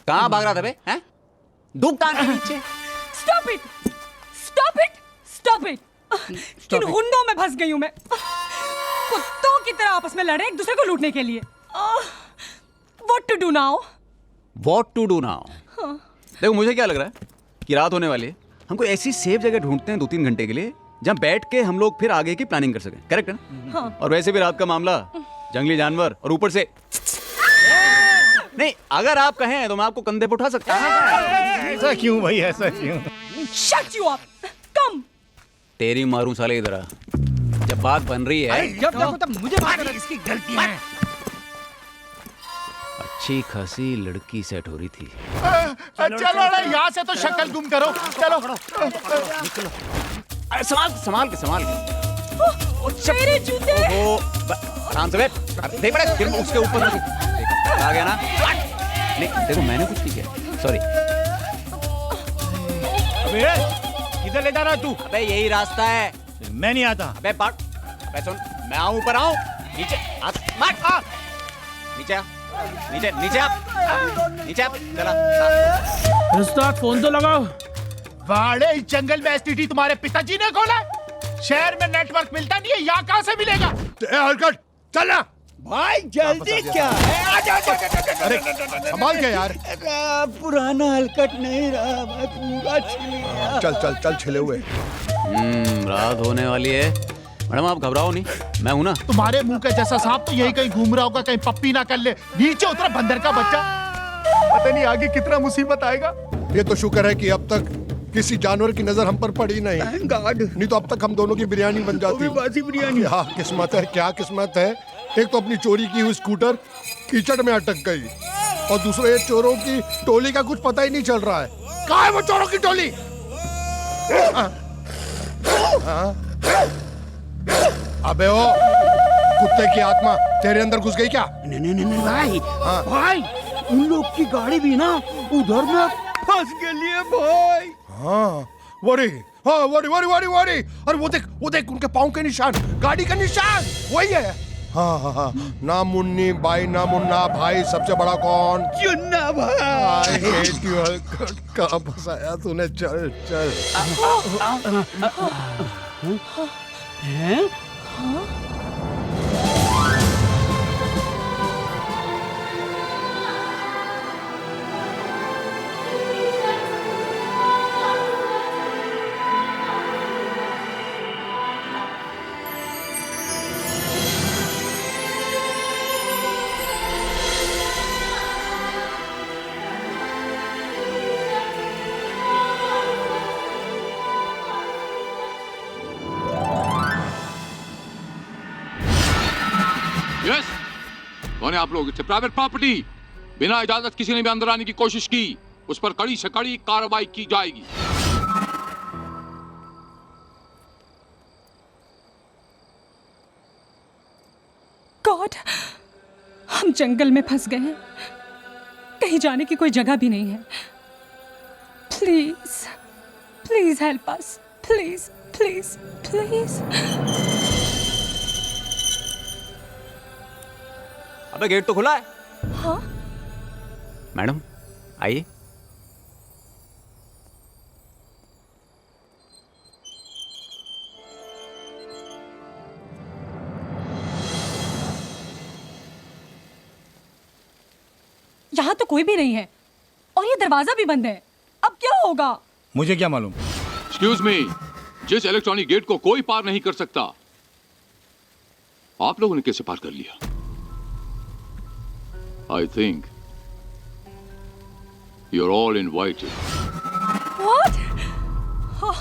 कहाँ भाग रहा था बे? हैं? दुख टांग के नीचे। Stop it, stop it, stop it. किन हुंडों में फंस गई हूं मैं। कुत्तों की तरह आपस में लड़े एक दूसरे को लूटने के लिए। What to do now? What to do now? देखो मुझे क्या लग रहा है कि रात होने वाली है, हमको ऐसी सेफ जगह ढूंढते हैं 2-3 घंटे के लिए जहाँ बैठ के हम लोग फिर आगे की प्लानिंग कर सकें। करेक्ट है ना? हाँ। और वैसे भी रात का मामला, जंगली जानवर और ऊपर से नहीं, अगर आप कहें तो मैं आपको कंधे पे उठा सकता हूँ। ऐसा क्यों भाई, ऐसा क्यों? Shut you up! Come! तेरी मारूं साले इधर आ। जब बात बन रही है जब देखो तब मुझे बात कर, इसकी गलती है। अच्छी खासी लड़की सेट हो रही थी। चलो यहाँ से तो शक्ल गुम करो। चलो संभाल के। मेरे जूते! आराम से बैठ। देख बड़े फिर उसके ऊपर आ गया ना। नहीं देखो मैंने कुछ नहीं किया, सॉरी। अबे किधर ले जा रहा है तू? अबे यही रास्ता है। मैं नहीं आता। अबे सुन, मैं आऊं ऊपर आऊं नीचे नीचे चला। उस्ताद फोन तो लगाओ। वाड़े इस जंगल में एसटीडी तुम्हारे पिताजी ने खोला? शहर में नेटवर्क मिलता नहीं है, यहाँ कहाँ से मिलेगा? हलकट चलना भाई जल्दी क्या है? अरे संभाल के यार। पुराना हलकट नहीं रहा, मैं पूरा छिल गया। चल छिले हुए। रात होने वाली है मैडम, आप घबराओ नहीं, मैं हूं ना। तुम्हारे मुंह के जैसा सांप तो यही कहीं घूम रहा होगा, कहीं पप्पी ना कर ले। नीचे उतरा बंदर का बच्चा, पता नहीं आगे कितना मुसीबत आएगा। ये तो शुक्र है कि अब तक किसी जानवर की नजर हम पर पड़ी नहीं। नहीं तो अब तक हम दोनों की बिरयानी बन जाती। बिरयानी। क्या किस्मत है, क्या किस्मत है। एक तो अपनी चोरी की हुई स्कूटर कीचड़ में अटक गई और दूसरे चोरों की टोली का कुछ पता ही नहीं चल रहा है। कहाँ है वो चोरों की टोली? अबे ओ कुत्ते की आत्मा तेरे अंदर घुस गई क्या? नहीं भाई, भाई उन लोग की गाड़ी भी ना उधर में फंस गई है भाई। हाँ वरी और वो देख उनके पाँव के निशान, गाड़ी का निशान वही है। हाँ ना मुन्नी बाई ना मुन्ना भाई, सबसे बड़ा कौन? चुन्ना भाई। कहाँ फंसाया तूने? चल यस, कौन है आप लोग? It's private property. बिना इजाजत किसी ने भी अंदर आने की कोशिश की, उस पर कड़ी से कड़ी कार्रवाई की जाएगी। गॉड, हम जंगल में फंस गए हैं, कहीं जाने की कोई जगह भी नहीं है। Please please help us, please please please. अबे गेट तो खुला है। हाँ मैडम आइए। यहाँ तो कोई भी नहीं है और ये दरवाजा भी बंद है। अब क्या होगा? मुझे क्या मालूम। एक्सक्यूज मी, जिस इलेक्ट्रॉनिक गेट को कोई पार नहीं कर सकता, आप लोगों ने कैसे पार कर लिया? I think you're all invited. What? Oh.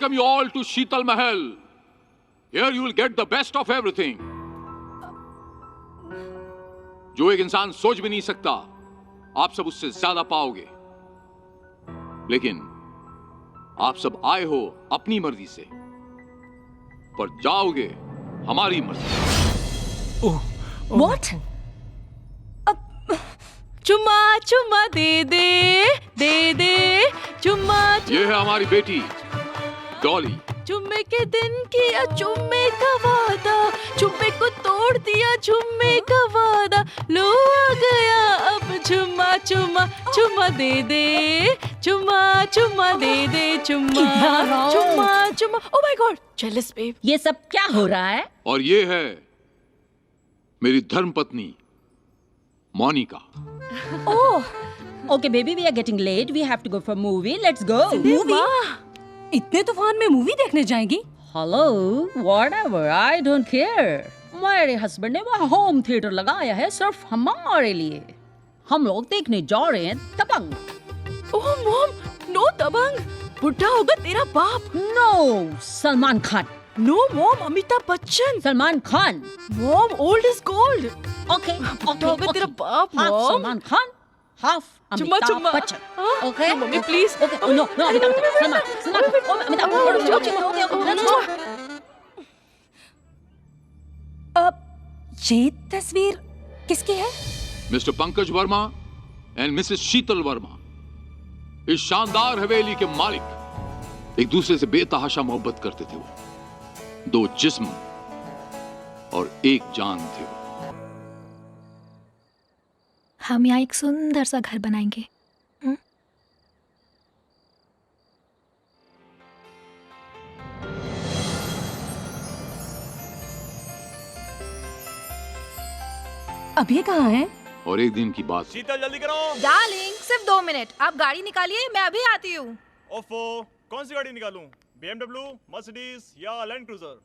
welcome you all to Sheetal Mahal. Here you will get the best of everything. जो एक इंसान सोच भी नहीं सकता, आप सब उससे ज्यादा पाओगे। लेकिन आप सब आए हो अपनी मर्जी से, पर जाओगे हमारी मर्जी। What? चुम्मा चुम्मा दे दे दे दे चुम्मा। ये है हमारी बेटी डॉली। चुम्मे के दिन किया चुम्मे का वादा, चुम्मे को तोड़ दिया चुम्मे का वादा, लो आ गया अब चुम्मा चुम्मा चुम्मा दे दे, चुम्मा चुम्मा दे दे, चुम्मा चुम्मा चुम्मा। Oh my God, jealous babe. ये सब क्या हो रहा है? और ये है मेरी धर्मपत्नी Monika. Oh, okay, baby, we are getting late. We have to go for movie. Let's go. Movie? इतने तूफान में मूवी देखने जाएंगी? Hello, whatever. I don't care. मेरे हस्बैंड ने वहाँ होम थिएटर लगाया है सिर्फ हमारे लिए। हम लोग देखने जा रहे हैं दबंग। ओह मॉम, नो दबंग। बुढ़ा होगा तेरा बाप। No, Salman Khan. No mom, Amitabh Bachchan. Salman Khan. Mom, old is gold. Okay, होगा तेरा बाप half mom. Salman Khan, half Amitabh Bachchan. Okay, mummy please. Okay, no no Amitabh Bachchan, Salman, Amitabh Bachchan. Okay, let's go. अब ये तस्वीर किसकी है? Mr Pankaj Verma and Mrs Sheetal Verma, इस शानदार हवेली के मालिक, एक दूसरे से बेतहाशा मोहब्बत करते थे। वो दो जिस्म और एक जान थे। हम यहाँ एक सुंदर सा घर बनाएंगे। अब ये कहाँ है? और एक दिन की बात, शीतल जल्दी करो। डार्लिंग, सिर्फ 2 मिनट। आप गाड़ी निकालिए, मैं अभी आती हूँ। ओफो, कौन सी गाड़ी निकालूं? BMW, मर्सिडीज या लैंड क्रूजर?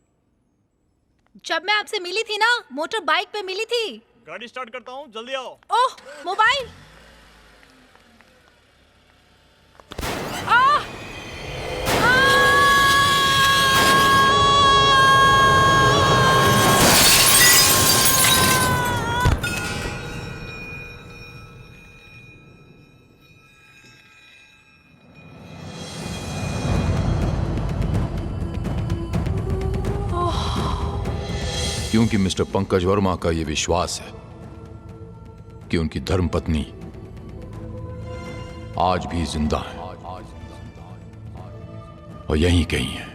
जब मैं आपसे मिली थी ना, मोटर बाइक पे मिली थी। गाड़ी स्टार्ट करता हूँ, जल्दी आओ। ओह, मोबाइल। क्योंकि मिस्टर पंकज वर्मा का यह विश्वास है कि उनकी धर्मपत्नी आज भी जिंदा है और यहीं कहीं है।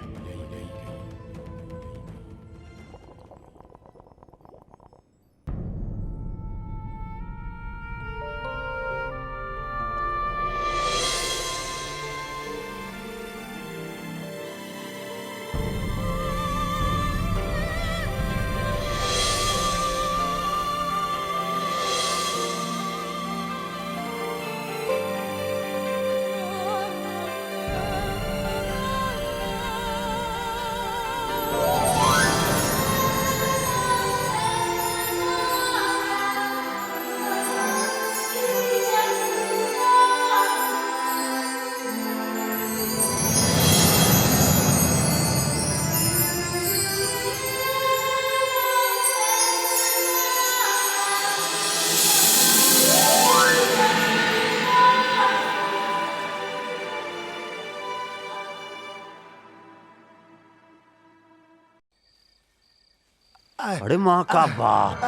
अरे माँ का बाप,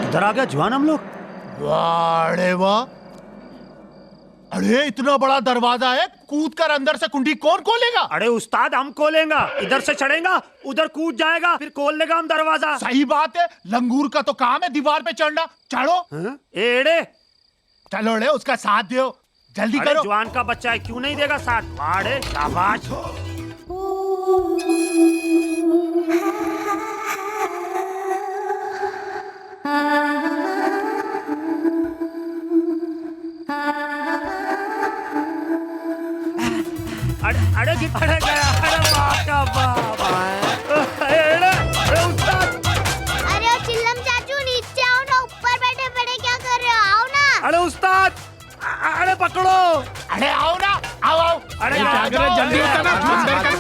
इधर आ गया जवान हम लोग। वाह, अरे वाह, अरे इतना बड़ा दरवाजा है, कूद कर अंदर से कुंडी कौन खोलेगा? अरे उस्ताद, हम खोलेंगे। इधर से चढ़ेगा, उधर कूद जाएगा, फिर खोल लेगा हम दरवाजा। सही बात है, लंगूर का तो काम है दीवार पे चढ़ना। चढ़ो। एड़े चलो रे, उसका साथ दो, जल्दी करो। जवान का बच्चा है, क्यों नहीं देगा साथ? वाड़े शाबाश। अरे अरे गया, अरे माँ का बाप। अरे ओ चिल्लम चाचू, नीचे आओ ना, ऊपर बैठे बैठे क्या कर रहे हो? आओ ना। अरे उस्ताद, अरे पकड़ो। अरे आओ ना। आओ आओ। अरे क्या करे, जल्दी उतर ना, अंदर कर।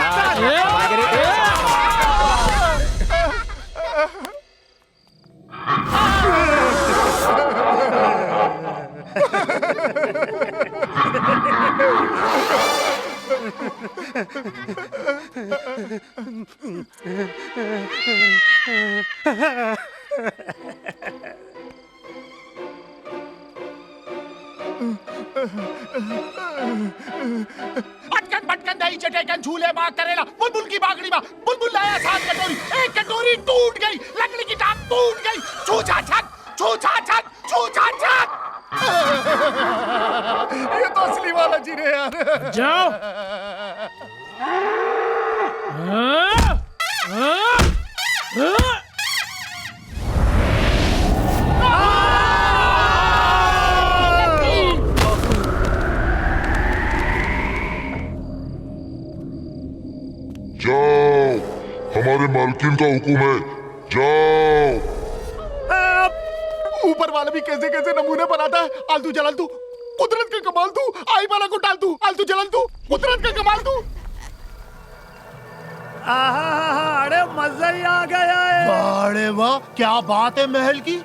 अटकन बटकन दही चटेकन झूले माँ करेला बुलबुल की बागड़ी माँ बुलबुल लाया 7 कटोरी, एक कटोरी टूट गई, लकड़ी की टांग टूट गई, छूछा छक छूछा छक छूछा छक। ये तो असली वाला जी रे यार। जाओ। जाओ, हमारे मालकिन का हुक्म है, जाओ। ऊपर वाला भी कैसे कैसे नमूने बनाता है। आलतू जलालतू, कुदरत का कमाल तू, आई वाला को डालतू, आलतू जलालतू, कुदरत का कमाल तू। अरे मजा ही आ गया है। अरे वाह, क्या बात है महल की।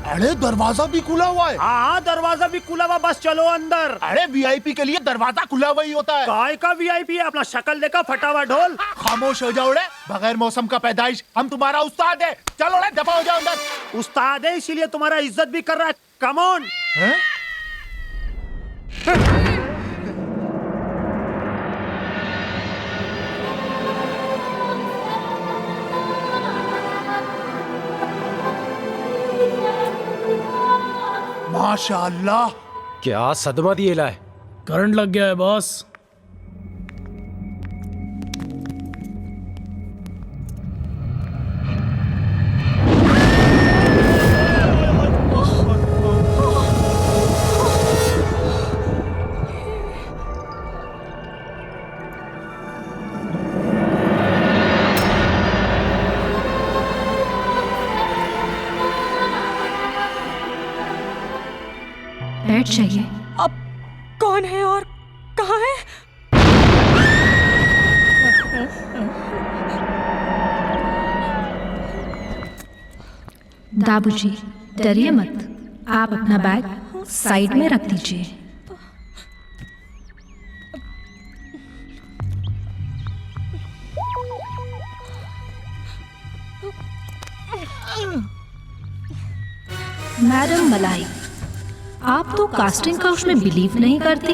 अरे दरवाजा भी खुला हुआ है। हाँ दरवाजा भी खुला हुआ, बस चलो अंदर। अरे वीआईपी के लिए दरवाजा खुला हुआ ही होता है। काय का वीआईपी है, अपना शक्ल देखा फटा हुआ ढोल। खामोश हो जाओ रे, बगैर मौसम का पैदाइश, हम तुम्हारा उस्ताद है। चलो रे, दफा हो जाओ अंदर। उस्ताद है इसीलिए तुम्हारा इज्जत भी कर रहा है। Come on. माशाअल्लाह, क्या सदमा दिएला है। करंट लग गया है बॉस। बेड चाहिए। अब कौन है और कहाँ है? दाबूजी डरिए मत, आप अपना बैग साइड में रख दीजिए। मैडम मलाई, आप तो कास्टिंग काउच में बिलीव नहीं करती,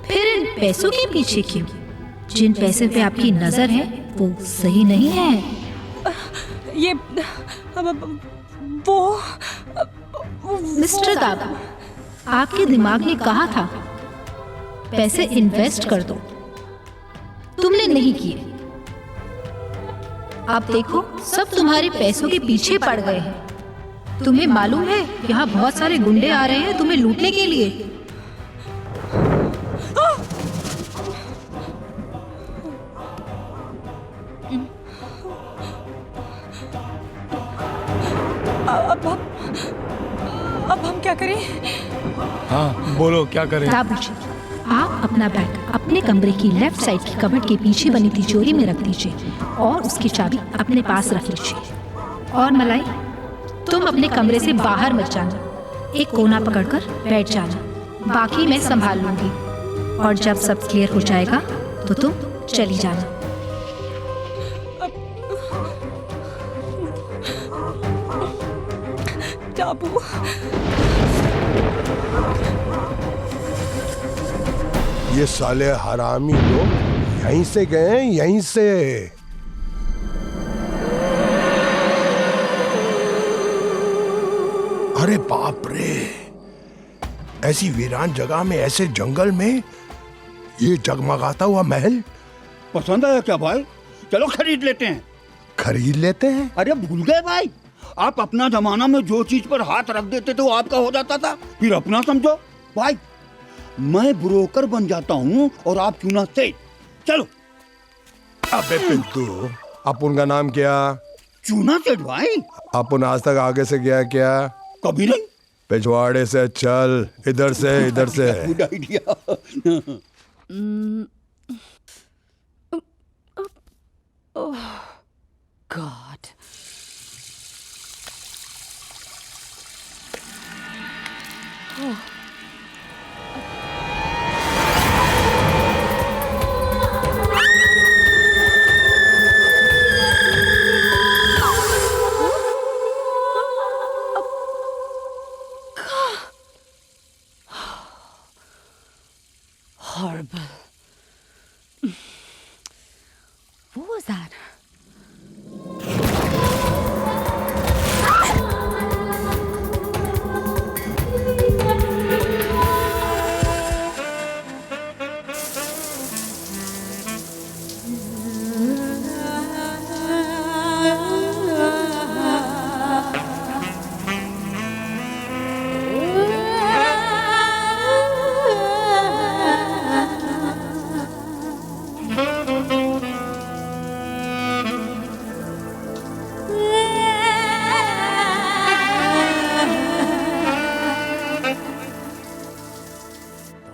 फिर इन पैसों के पीछे क्यों? जिन पैसे पे आपकी नजर है वो सही नहीं है। ये वो मिस्टर दाबू, आपके दिमाग ने कहा था पैसे इन्वेस्ट कर दो, तुमने नहीं किए। अब देखो सब तुम्हारे पैसों के पीछे पड़ गए हैं। तुम्हें मालूम है यहाँ बहुत सारे गुंडे आ रहे हैं तुम्हें लूटने के लिए। अब हम क्या करें? हाँ बोलो क्या करें? दाबूजी, आप अपना बैग अपने कमरे की लेफ्ट साइड की कबर्ड के पीछे बनी तिजोरी में रख दीजिए और उसकी चाबी अपने पास रख लीजिए। और मलाई, तुम अपने कमरे से बाहर मत जाना, एक कोना पकड़कर बैठ जाना, बाकी मैं संभाल लूंगी। और जब सब क्लियर हो जाएगा तो तुम चली जाना। दाबू, ये साले हरामी लोग यहीं से गए, यहीं से। अरे बाप रे, ऐसी वीरान जगह में, ऐसे जंगल में ये जगमगाता हुआ महल पसंद आया क्या भाई? चलो खरीद लेते हैं। खरीद लेते हैं? अरे भूल गए भाई, आप अपना जमाना में जो चीज पर हाथ रख देते थे वो आपका हो जाता था, फिर अपना समझो। भाई मैं ब्रोकर बन जाता हूँ और आप चुना से। चलो। अबे पिंटू, अपन का नाम क्या? चूना सेठ भाई। अपन आज तक आगे से गया क्या? कभी नहीं। पिछवाड़े से चल, इधर से, इधर से। Good idea. Oh, God. Oh. Horrible. What was that?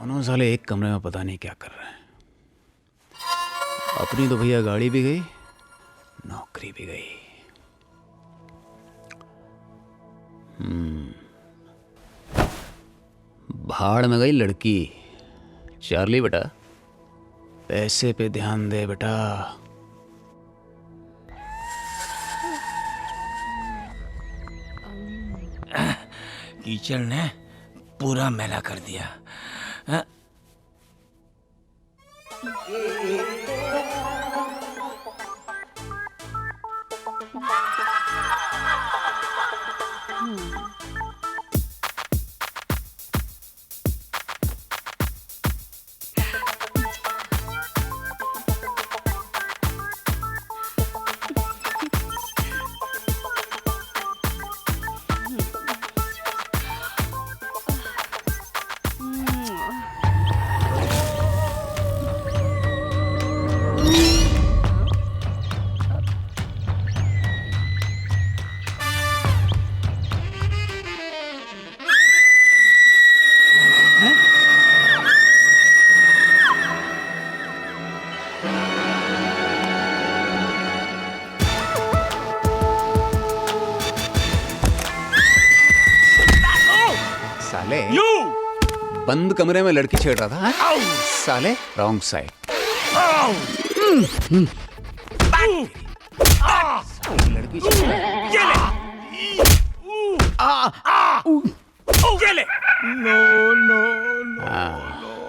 दोनों साले एक कमरे में पता नहीं क्या कर रहे हैं। अपनी तो भैया गाड़ी भी गई, नौकरी भी गई। भाड़ में गई लड़की। चार्ली बेटा, पैसे पे ध्यान दे बेटा। कीचड़ ने पूरा मैला कर दिया। हाँ? साले बंद कमरे में लड़की छेड़ रहा था। हाँ? साले रॉन्ग साइड। लड़की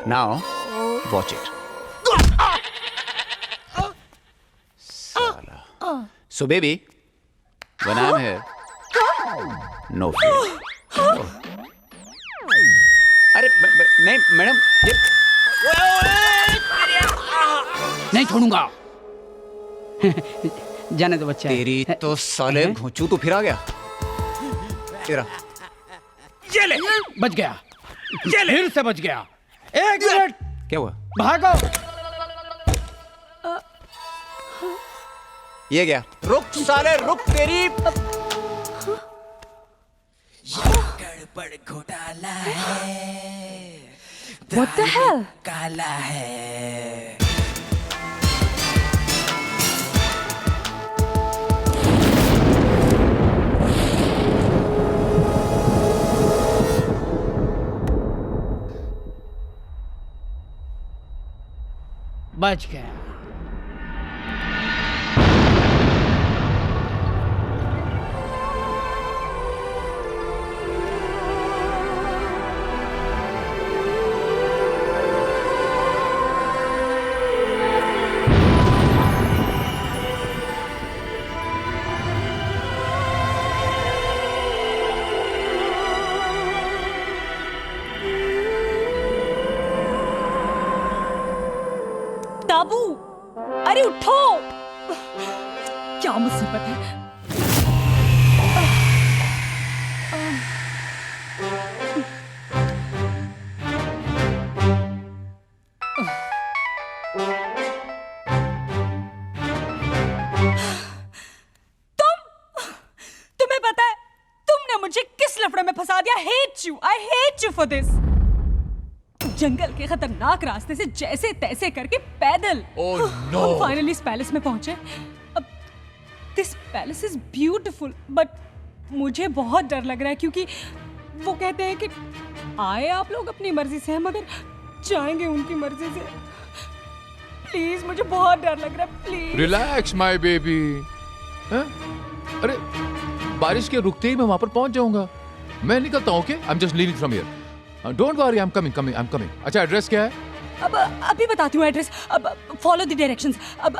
नाउ वॉच इट। साला। So baby, when I'm here, no fear. अरे नहीं मैडम, ये नहीं छोड़ूंगा। जाने दो बच्चा। तेरी तो साले घोंचू तो फिर आ गया तेरा। ये ले, बच गया। फिर से बच गया। एक मिनट। क्या हुआ? भागो। ये गया। रुक साले रुक। तेरी गड़बड़ घोटाला है। What the hell? काला है। बच गया। ताबू, अरे उठो। क्या मुसीबत है। तुम्हें पता है तुमने मुझे किस लफड़े में फंसा दिया। Hate you. I hate you for this. जंगल के खतरनाक रास्ते से जैसे तैसे करके पैदल हम फाइनली इस पैलेस में पहुंचे। अब this palace is beautiful but मुझे बहुत डर लग रहा है क्योंकि वो कहते हैं कि आए आप लोग अपनी मर्जी से मगर जाएंगे उनकी मर्जी से। प्लीज मुझे बहुत डर लग रहा है, प्लीज। Relax my baby. अरे बारिश के रुकते ही मैं वहां पर पहुंच जाऊंगा। मैं निकलता हूं। Okay, I am just leaving from here. Don't worry, I am coming. अच्छा, एड्रेस क्या है? अब अभी बताती हूँ एड्रेस। अब फॉलो द डायरेक्शंस। अब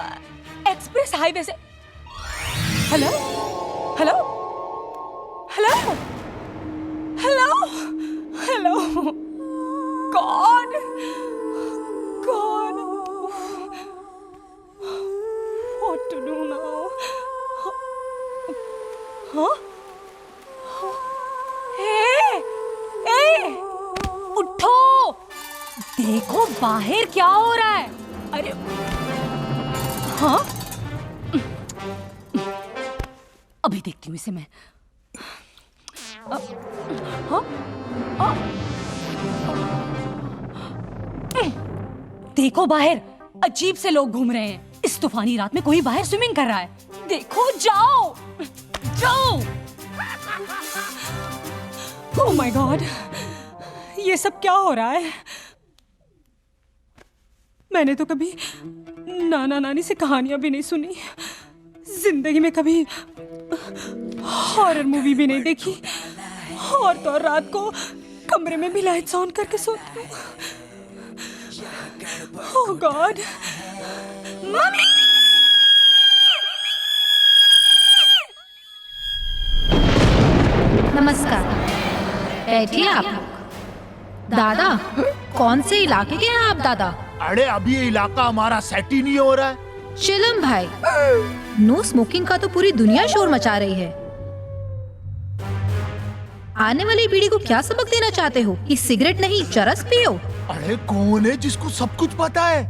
एक्सप्रेस हाईवे से। Hello hello hello hello hello God God, what to do now? हाँ? उठो, देखो बाहर क्या हो रहा है। अरे हाँ, अभी देखती हूँ इसे मैं। हाँ? देखो बाहर अजीब से लोग घूम रहे हैं। इस तूफानी रात में कोई बाहर स्विमिंग कर रहा है। देखो, जाओ जाओ। ओह माय गॉड, ये सब क्या हो रहा है? मैंने तो कभी नाना नानी से कहानियां भी नहीं सुनी, जिंदगी में कभी हॉरर मूवी भी नहीं देखी, और तो और रात को कमरे में भी लाइट्स ऑन करके सोती हूँ। ओह गॉड, मम्मी! नमस्कार, बैठिए आप। दादा, कौन से इलाके के हैं आप दादा? अरे अभी ये इलाका हमारा सेट ही नहीं हो रहा है। चिलम भाई, नो स्मोकिंग का तो पूरी दुनिया शोर मचा रही है। आने वाली पीढ़ी को क्या सबक देना चाहते हो कि सिगरेट नहीं चरस पियो? अरे कौन है जिसको सब कुछ पता है?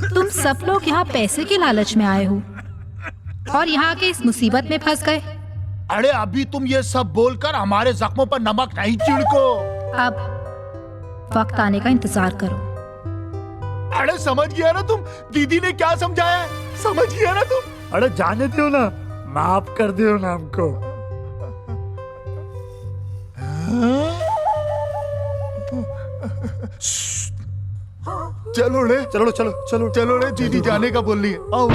तुम सब लोग यहाँ पैसे के लालच में आए हो और यहाँ के इस मुसीबत में फंस गए। अरे अभी तुम ये सब बोलकर हमारे जख्मों पर नमक नहीं छिड़को। अब वक्त आने का इंतजार करो। अरे समझ गया ना तुम, दीदी ने क्या समझाया है? समझ गया ना तुम? अरे जाने दो ना, माफ कर दो ना हमको। चलो रे, चलो रे, दीदी जाने का बोल रही है। आओ।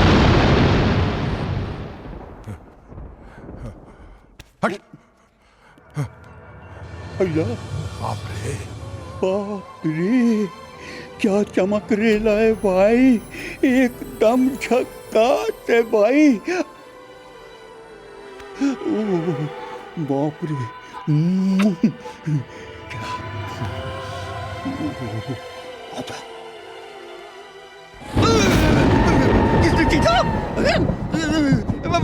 बाप रे, क्या चमक रेला है भाई, एकदम झकास है भाई। बाप रे,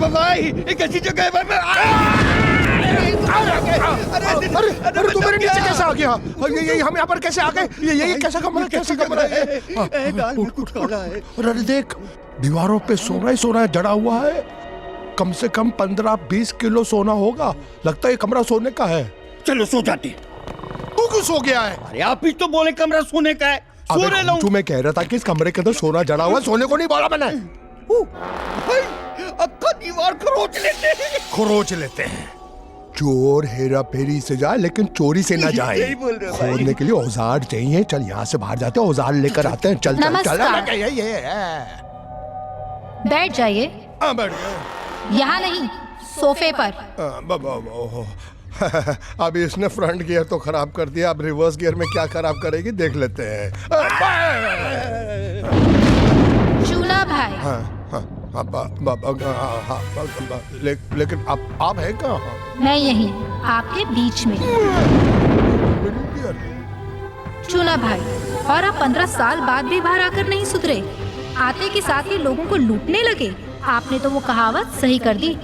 भाई कैसी जगह है भाई? अरे तू मेरे नीचे कैसे आ गया? ये हम यहाँ पर कैसे आ गए? ये कैसा कमरा, कैसा कमरा है? दाल में कुछ काला है। अरे देख, दीवारों पे सोना ही सोना जड़ा हुआ है। कम से कम 15-20 किलो सोना होगा। लगता है ये कमरा सोने का है। चलो सो जाते। तू क्यों सो गया है? अरे आप ही तो बोले कमरा सोने का है। सो रहे लो। मैं कह रहा था कि इस कमरे के अंदर सोना जड़ा हुआ है, सोने को नहीं बोला मैंने। अक्का दीवार खरोच लेते हैं। चोर हेरा फेरी से जाए लेकिन चोरी से ना जाए। यही बोल रहे हो भाई। खोदने के लिए औजार चाहिए। चल यहाँ से बाहर जाते हैं, औजार लेकर आते हैं। चल चल चल। नमस्कार। बैठ जाइए। बैठ गए। यहाँ नहीं, सोफे पर। अभी इसने फ्रंट गियर तो खराब कर दिया, अब रिवर्स गियर में क्या खराब करेगी देख लेते हैं। चूना भाई। लेकिन आप हैं कहाँ? मैं यहीं आपके बीच में। चूना भाई, और आप 15 साल बाद भी बाहर आकर नहीं सुधरे। आते के साथ ही लोगों को लूटने लगे। आपने तो वो कहावत सही कर दी,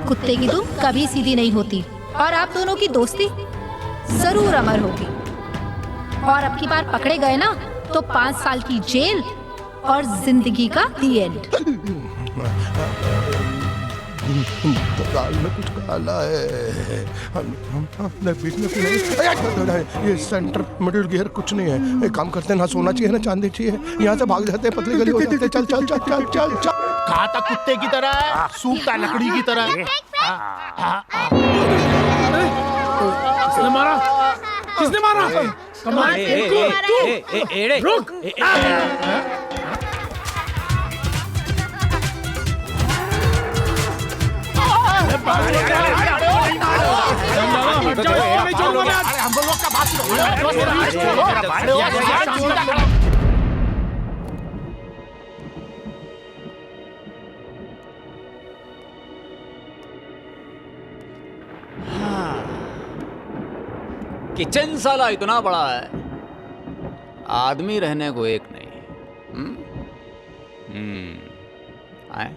कुत्ते की दुम कभी सीधी नहीं होती। और आप दोनों की दोस्ती जरूर अमर होगी। और अब की बार पकड़े गए ना तो 5 साल की जेल और जिंदगी का दी एंड। दाल में कुछ काला है। ये सेंटर मिडिल गियर कुछ नहीं है। एक काम करते हैं, ना सोना चाहिए ना चांदी चाहिए, यहाँ से भाग जाते हैं, पतली गली हो जाते हैं। चल चल चल चल चल चल। खाता कुत्ते की तरह है, सूखता लकड़ी की तरह है। किसने मारा? किसने मारा? कमाल रुक। हम लोग का बात किचन साला इतना बड़ा है, आदमी रहने को एक नहीं। आए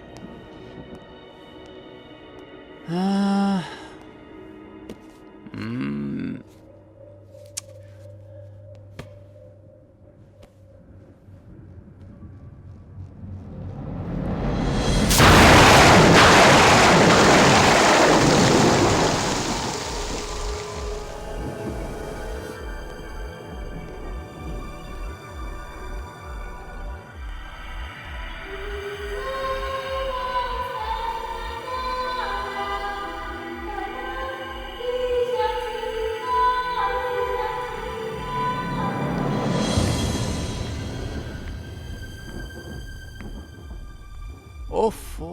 ओफो,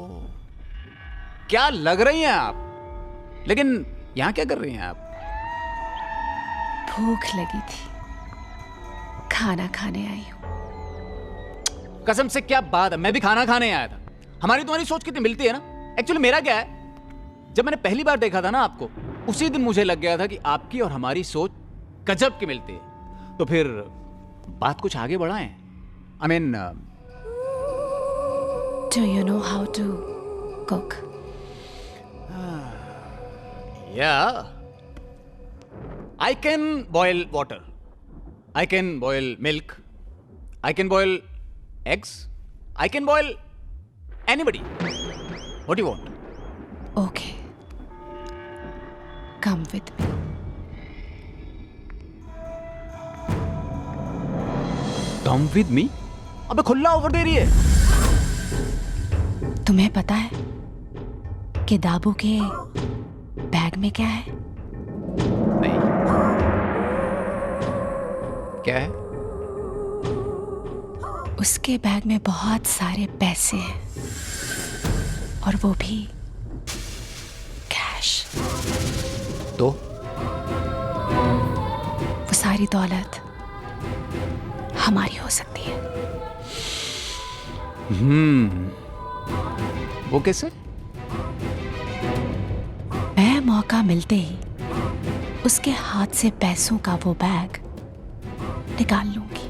क्या लग रही हैं आप? लेकिन यहां क्या कर रही हैं आप? भूख लगी थी, खाना खाने आई हूं। कसम से क्या बात है, मैं भी खाना खाने आया था। हमारी तुम्हारी सोच कितनी मिलती है ना। एक्चुअली मेरा क्या है, जब मैंने पहली बार देखा था ना आपको, उसी दिन मुझे लग गया था कि आपकी और हमारी सोच गजब की मिलती है। तो फिर बात कुछ आगे बढ़ाएं। I mean, Do you know how to cook? Yeah. I can boil water. I can boil milk. I can boil eggs. I can boil anybody. What do you want? Okay. Come with me. Come with me? अबे खुला offer दे रही है। तुम्हें पता है कि दाबू के बैग में क्या है? नहीं। क्या है? उसके बैग में बहुत सारे पैसे हैं, और वो भी कैश। तो वो सारी दौलत हमारी हो सकती है। वो कैसे? मैं मौका मिलते ही उसके हाथ से पैसों का वो बैग निकाल लूंगी।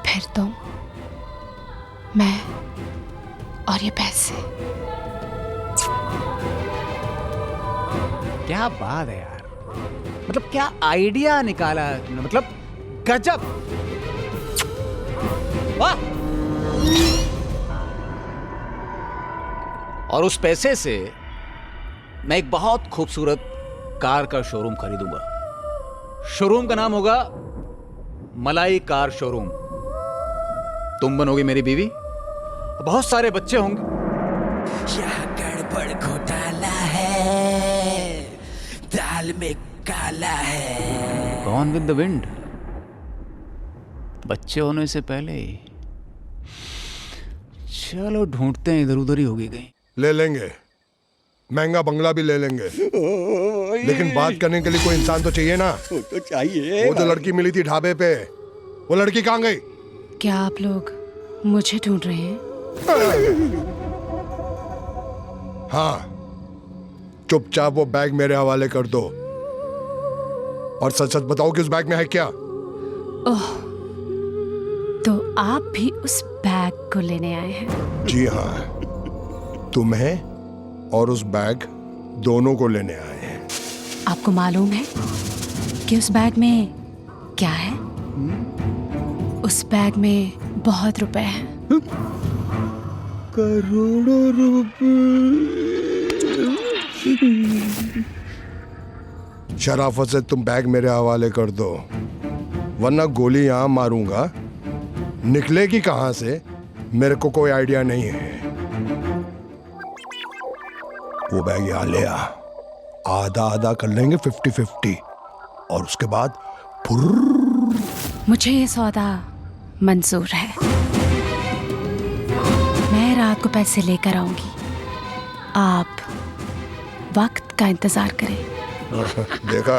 फिर तुम, मैं और ये पैसे। क्या बात है यार, मतलब क्या आइडिया निकाला है तुमने, मतलब गजब। वाह। और उस पैसे से मैं एक बहुत खूबसूरत कार का शोरूम खरीदूंगा। शोरूम का नाम होगा मलाई कार शोरूम। तुम बनोगी मेरी बीवी, बहुत सारे बच्चे होंगे। यहाँ गड़बड़ घोटाला है, दाल में काला है। Gone with the wind. बच्चे होने से पहले ही। चलो ढूंढते हैं, इधर उधर ही होगी कहीं। ले लेंगे, महंगा बंगला भी ले लेंगे, लेकिन बात करने के लिए कोई इंसान तो चाहिए ना। तो चाहिए। वो जो लड़की मिली थी ढाबे पे, वो लड़की कहाँ गई? क्या आप लोग मुझे ढूंढ रहे हैं? हाँ, चुपचाप वो बैग मेरे हवाले कर दो, और सच सच बताओ कि उस बैग में है क्या? ओह, तो आप भी उस बैग को लेने आए हैं? जी हाँ, तुम्हें और उस बैग दोनों को लेने आए हैं। आपको मालूम है कि उस बैग में क्या है? उस बैग में बहुत रुपए हैं। करोड़ों रुपए। शराफत से तुम बैग मेरे हवाले कर दो, वरना गोली यहां मारूंगा। निकलेगी कहां से मेरे को कोई आइडिया नहीं है। वो बैग यहां ले आ, आधा आधा कर लेंगे 50-50, और उसके बाद मुझे ये सौदा मंजूर है। मैं रात को पैसे लेकर आऊंगी, आप वक्त का इंतजार करें। देखा,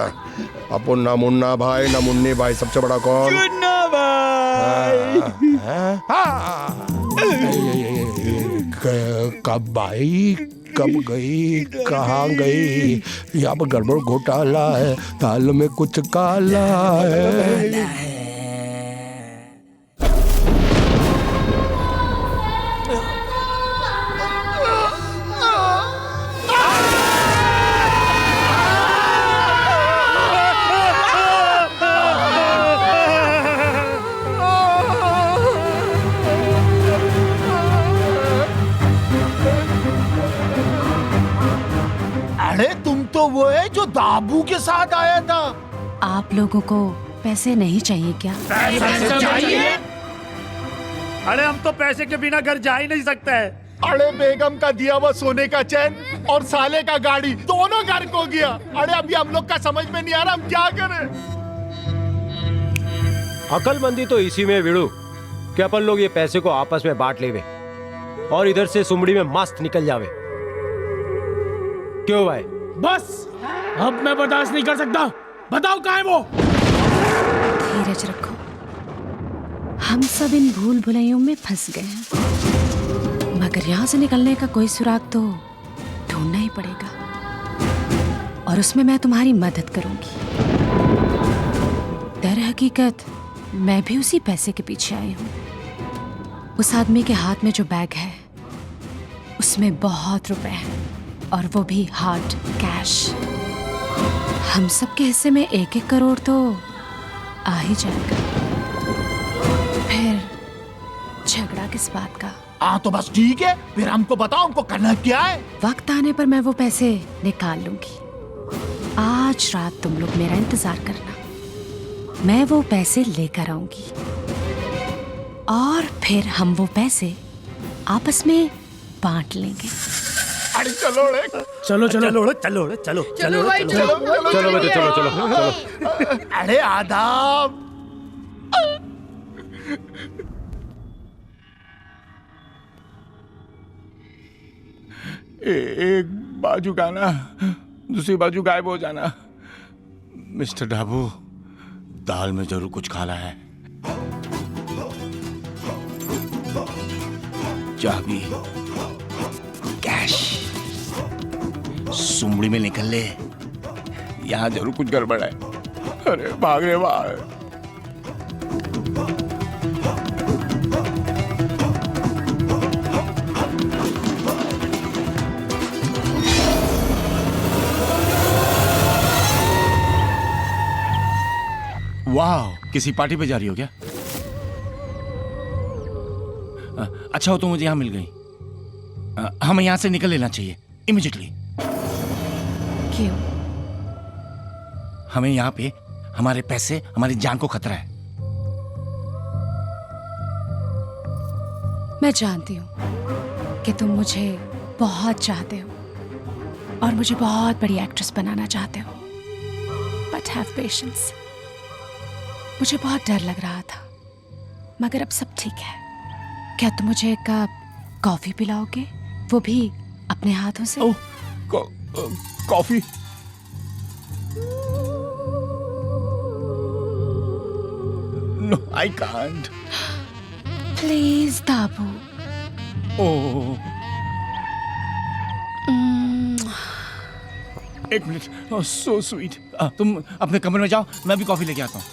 अपन ना मुन्ना भाई ना मुन्नी भाई, सबसे बड़ा कौन? मुन्ना भाई। कब भाई, कब गई, कहाँ गई? यहाँ पर गड़बड़ घोटाला है, दाल में कुछ काला है। अरे तुम तो वो है जो दाबू के साथ आया था। आप लोगों को पैसे नहीं चाहिए क्या? पैसे चाहिए? अरे हम तो पैसे के बिना घर जा ही नहीं सकते हैं। अरे बेगम का दिया हुआ सोने का चैन और साले का गाड़ी दोनों घर को गया। अरे अभी हम लोग का समझ में नहीं आ रहा, हम क्या करें? अकलमंदी तो इसी में विड़ू कि अपन लोग ये पैसे को आपस में बांट लेवे और इधर से सुमड़ी में मस्त निकल जावे। क्यों भाई? बस अब मैं बर्दाश्त नहीं कर सकता। बताओ कहाँ है वो? धीरज रखो, हम सब इन भूल भुलैयों में फंस गए हैं, मगर यहाँ से निकलने का कोई सुराग तो ढूंढना ही पड़ेगा, और उसमें मैं तुम्हारी मदद करूंगी। दर हकीकत मैं भी उसी पैसे के पीछे आई हूँ। उस आदमी के हाथ में जो बैग है उसमें बहुत रुपए हैं, और वो भी हार्ड कैश। हम सब के हिस्से में 1-1 करोड़ तो आ ही जाएगा। फिर झगड़ा किस बात का? हाँ तो बस ठीक है, फिर हमको बताओ हमको करना क्या है। वक्त आने पर मैं वो पैसे निकाल लूंगी। आज रात तुम लोग मेरा इंतजार करना, मैं वो पैसे लेकर आऊंगी, और फिर हम वो पैसे आपस में बांट लेंगे। अरे चलो रे, चलो चलो चलो चलो चलो चलो भाई, चलो चलो बेटे, चलो चलो चलो। अरे आदाब। एक बाजू गाना, दूसरी बाजू गायब हो जाना। मिस्टर डाबू, दाल में जरूर कुछ काला है। चाबी, कैश, सुमड़ी में निकल ले, यहाँ जरूर कुछ गड़बड़ है। अरे भाग रे भाग। वाह, किसी पार्टी पे जा रही हो क्या? अच्छा हो तो मुझे यहाँ मिल गई। हमें यहाँ से निकल लेना चाहिए इमीडिएटली। क्यों? हमें यहाँ पे हमारे पैसे, हमारी जान को खतरा है। मैं जानती हूँ कि तुम मुझे बहुत चाहते हो और मुझे बहुत बड़ी एक्ट्रेस बनाना चाहते हो, बट हैव पेशेंस। मुझे बहुत डर लग रहा था, मगर अब सब ठीक है। क्या तुम मुझे एक कप कॉफी पिलाओगे, वो भी अपने हाथों से? Oh, coffee? No, I can't. Please Dabbu. Oh, एक मिनट। ओह, सो स्वीट। तुम अपने कमरे में जाओ, मैं भी कॉफी लेके आता हूँ।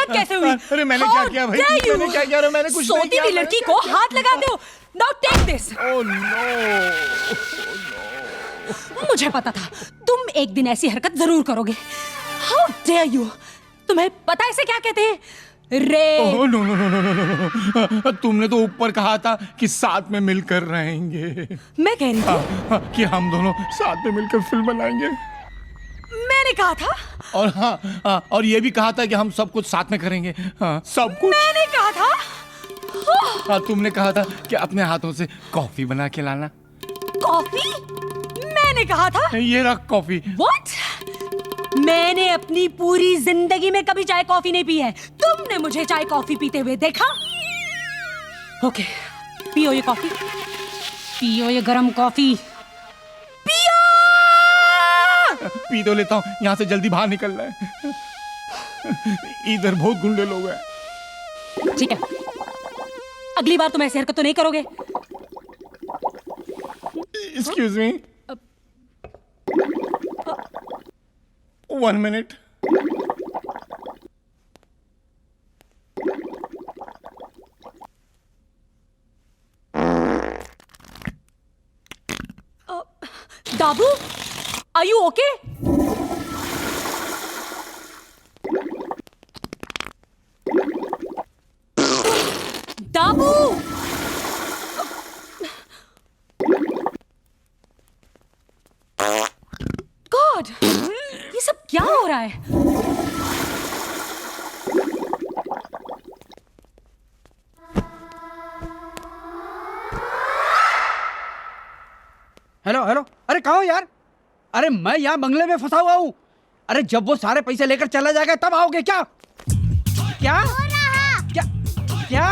हिम्मत कैसे हुई? अरे मैंने क्या किया भाई? मैंने क्या किया? मैंने कुछ नहीं सोती किया। हुई लड़की को हाथ लगाते हो? Now take this. Oh no. मुझे पता था तुम एक दिन ऐसी हरकत जरूर करोगे। How dare you? तुम्हें पता है इसे क्या कहते हैं? Rape. Oh no no no no no no, तुमने तो ऊपर कहा था कि साथ में मिलकर रहेंगे। मैं कह रही थी कि हम दोनों साथ में मिलकर फिल्म बनाएंगे। मैंने कहा था। और हाँ, और ये भी कहा था कि हम सब कुछ साथ में करेंगे। हाँ, सब कुछ। मैंने कहा था। हाँ, तुमने कहा था कि अपने हाथों से कॉफी बना के लाना। कॉफी? मैंने कहा था। ये रख कॉफी। What? मैंने अपनी पूरी जिंदगी में कभी चाय कॉफी नहीं पी है। तुमने मुझे चाय कॉफी पीते हुए देखा? ओके, पियो ये कॉफी, पियो ये गरम कॉफी, पियो। पी तो लेता हूँ, यहाँ से जल्दी बाहर निकलना है। इधर बहुत गुंडे लोग हैं। ठीक है, अगली बार तुम ऐसी हरकत तो नहीं करोगे? Excuse me. 1 minute. Dabu, are you okay? Dabu! God, ये सब क्या हो रहा है? हेलो हेलो, अरे कहाँ हो यार? अरे मैं यहाँ बंगले में फंसा हुआ हूँ। अरे जब वो सारे पैसे लेकर चला जाएगा तब आओगे क्या? क्या? क्या? क्या?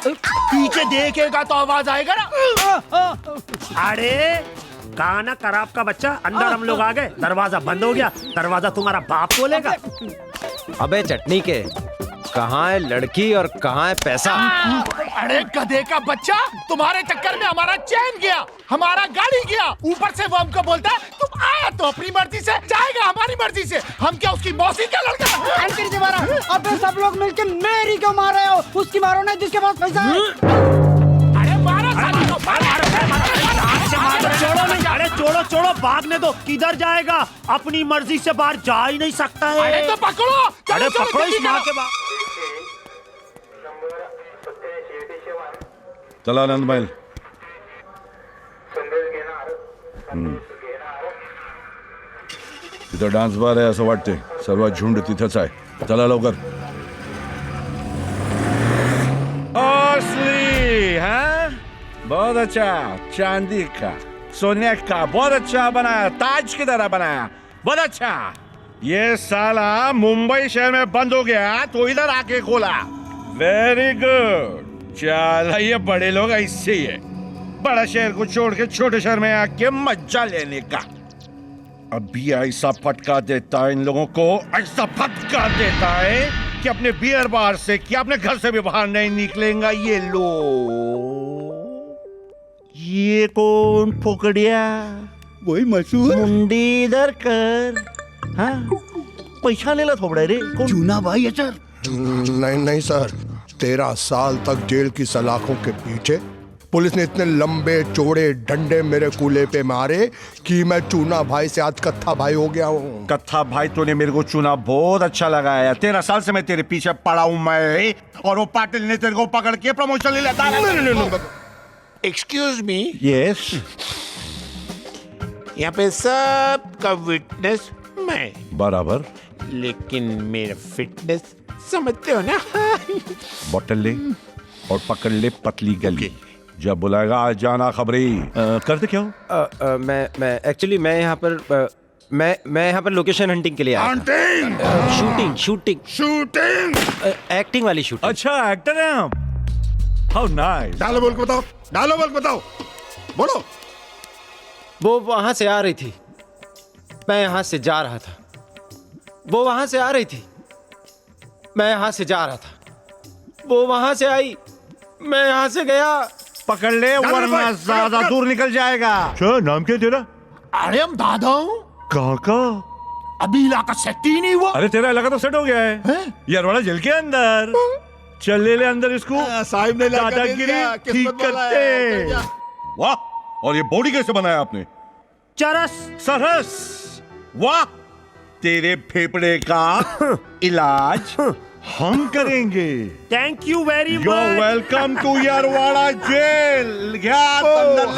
पीछे देखेगा तो आवाज आएगा ना। अरे काना खराब का बच्चा, अंदर हम लोग आ गए, दरवाजा बंद हो गया। दरवाजा तुम्हारा बाप खोलेगा। अबे चटनी के, कहाँ है लड़की और कहाँ है पैसा? अरे गधे का बच्चा, तुम्हारे चक्कर में हमारा चैन गया, हमारा गाड़ी गया। ऊपर से वो हमको बोलता है तुम आया तो अपनी मर्जी से, जाएगा हमारी मर्जी से। हम क्या उसकी मौसी का लड़का? आंटी जी मारा। अबे सब लोग मिलके मेरी क्यों मार रहे हो? उसकी मारो ना जिसके पास पैसा है। अरे मारो साला को, छोड़ो नहीं, अरे छोड़ो छोड़ो, भागने दो। किधर जाएगा? अपनी मर्जी से बाहर जा ही नहीं सकता है। अरे तो पकड़ो। अरे पकड़ो इस माँ के बाप। चला आनंद महल. तिथं डान्स बार आहे असं वाटते. सर्व झुंड तिथंच आहे. चला लवकर. असली हाँ बहुत अच्छा. चांदी का, सोने का, बहुत अच्छा बनाया. ताज की तरह बनाया. बहुत अच्छा. ये साला मुंबई शहर में बंद हो गया तो इधर आके खोला. Very good. चला, ये बड़े लोग ऐसे ही है. बड़ा शहर को छोड़ के छोटे शहर में आके मजा लेने का. अभी ऐसा फटका देता है इन लोगों को, ऐसा फटका देता है कि अपने बियर बार से, कि अपने घर से भी बाहर नहीं निकलेगा. ये लो. ये कौन फोकड़िया? वही मशहूर मुंडी इधर कर. हाँ पैसा लेला थोड़ा रे. चूना भाई है सर. नहीं नहीं सर, 13 साल तक जेल की सलाखों के पीछे पुलिस ने इतने लंबे चौड़े डंडे मेरे कूल्हे पे मारे कि मैं चूना भाई से आज कत्था भाई हो गया हूँ. कत्था भाई तूने मेरे को चुना, बहुत अच्छा लगा है. 13 साल से मैं तेरे पीछे पड़ा हूँ मैं, और वो पाटिल ने तेरे को पकड़ के प्रमोशन ले लेता है. Excuse me. यस. यहाँ पे सबका विटनेस मैं. बराबर. लेकिन मेरा फिटनेस समझते हो ना. बोतल ले और पकड़ ले पतली गली. जब बुलाएगा आज जाना. खबरी करते क्या हो? मैं एक्चुअली मैं यहाँ पर मैं यहाँ पर लोकेशन हंटिंग के लिए आया था. शूटिंग एक्टिंग वाली शूटिंग. अच्छा एक्टर हैं आप. How nice. डालो बोल के बताओ. डालो बोल के बताओ. बोलो. वो वहां से आ रही थी, मैं यहाँ से जा रहा था. वो वहां से आ रही थी, मैं यहाँ से जा रहा था. वो वहां से आई, मैं यहाँ से गया. पकड़ ले वरना ज्यादा दूर निकल जाएगा. अच्छा नाम क्या तेरा? अरे हम दादा हूँ. कहाँ का? अभी इलाका सेट ही नहीं हुआ। अरे तेरा इलाका तो सेट हो गया है, ये अरवाड़ा जेल के अंदर। चल ले अंदर इसको, साहिब ने दादागिरी ठीक करते। वाह, और ये बॉडी कैसे बनाया आपने? चरस सरस, वाह। तेरे फेफड़े का इलाज हम करेंगे। Thank you very you are much. Welcome to Yerwada jail.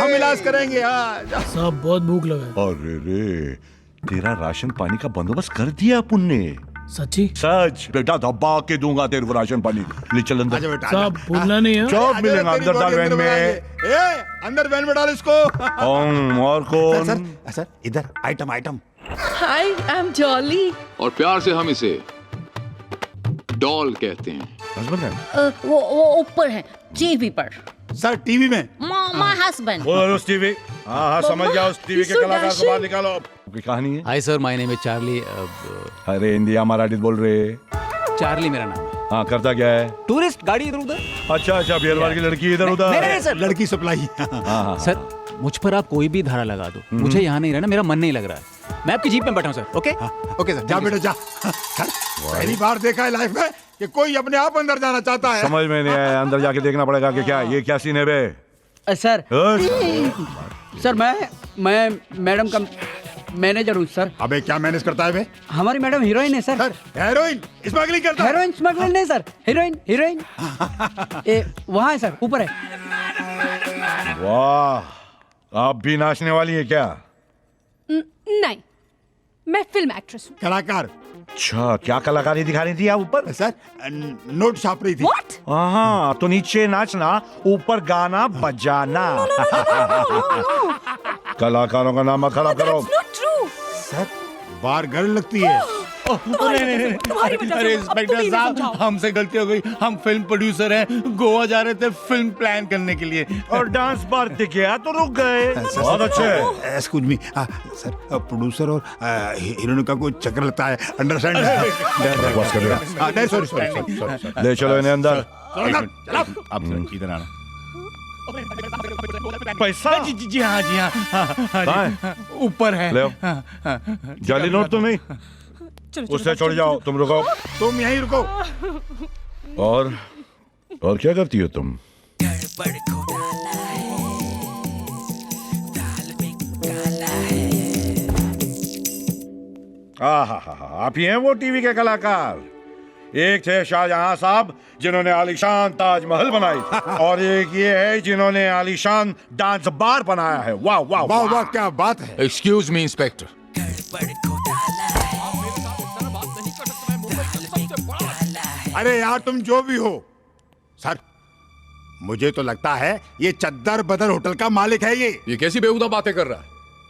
हम इलाज करेंगे। साहब बहुत भूख लगा है। अरे रे, तेरा राशन पानी का बंदोबस्त कर दिया अपन ने। सच्ची? सच बेटा, दबा के दूंगा तेरे को राशन पानी। ले चल अंदर। साहब भूलना नहीं है। चौक मिलेगा अंदर डाल वैन में। अंदर वैन में डाल इसको। और कौन? सर इधर item item. Hi, I am jolly. और प्यार से हम इसे डॉल कहते हैं। हस्बैंड है? वो ऊपर है टीवी पर। सर टीवी में? My husband. बोलो उस टीवी। हाँ समझ गया, उस टीवी के कलाकार को बाहर निकालो। आपकी कहानी है? Hi sir, my name is Charlie. अरे हिंदी या मराठी बोल रहे? चार्ली मेरा नाम है। हाँ, करता क्या है? टूरिस्ट, गाड़ी इधर उधर। अच्छा, बिहार की लड़की इधर उधर। नहीं सर, लड़की सप्लाई। हाँ सर, मुझ पर आप कोई भी धारा लगा दो, मुझे यहाँ नहीं रहना, मेरा मन नहीं लग रहा है। मैं आपकी जीप में बैठा हूँ सर। ओके ओके सर, जा बेटा जा। सर पहली बार देखा है लाइफ में कि कोई अपने आप अंदर जाना चाहता है। समझ में नहीं आया, अंदर जाके देखना पड़ेगा कि क्या ये क्या सीन है बे। सर सर मैं मैडम का मैनेजर हूँ सर। अबे क्या मैनेज करता है बे? हमारी मैडम हीरोइन है सर। हेरोइन स्मगलिंग करता है? हेरोइन स्मगलिंग नहीं सर, हीरोइन वहाँ है सर, ऊपर है। वाह, आप भी नाचने वाली है क्या? नहीं, मैं फिल्म एक्ट्रेस हूँ। कलाकार? अच्छा, क्या कलाकारी दिखा रही थी आप ऊपर? सर नोट छाप रही थी। हाँ, तो नीचे नाचना, ऊपर गाना बजाना। कलाकारों का नाम खराब करो। सर बार गर्ल लगती है। अरे इंस्पेक्टर साहब, हमसे गलती हो गई। हम फिल्म प्रोड्यूसर हैं, गोवा जा रहे थे फिल्म प्लान करने के लिए, और डांस बार दिख गया तो रुक गए। बहुत अच्छे। एक्सक्यूज मी सर, प्रोड्यूसर और हीरोइन का कोई चक्कर लगता है, अंडरस्टैंड? बस कर रहा। नहीं सॉरी। ले चलो इन्हें अंदर। आप इधर आना। पैसा? जी हाँ, ऊपर है। ले जाली नोट तो नहीं, उससे छोड़ जाओ। तुम रुको, तुम यहीं रुको। और क्या करती हो तुम? आप ही हैं वो टीवी के कलाकार? एक थे शाहजहां साहब जिन्होंने आलीशान ताजमहल बनाई, और एक ये है जिन्होंने आलीशान डांस बार बनाया है। वाह वाह वाह वाह, क्या बात है। एक्सक्यूज मी इंस्पेक्टर, अरे यार तुम जो भी हो, सर मुझे तो लगता है ये चद्दर बदर होटल का मालिक है। ये कैसी बेहुदा बातें कर रहा है?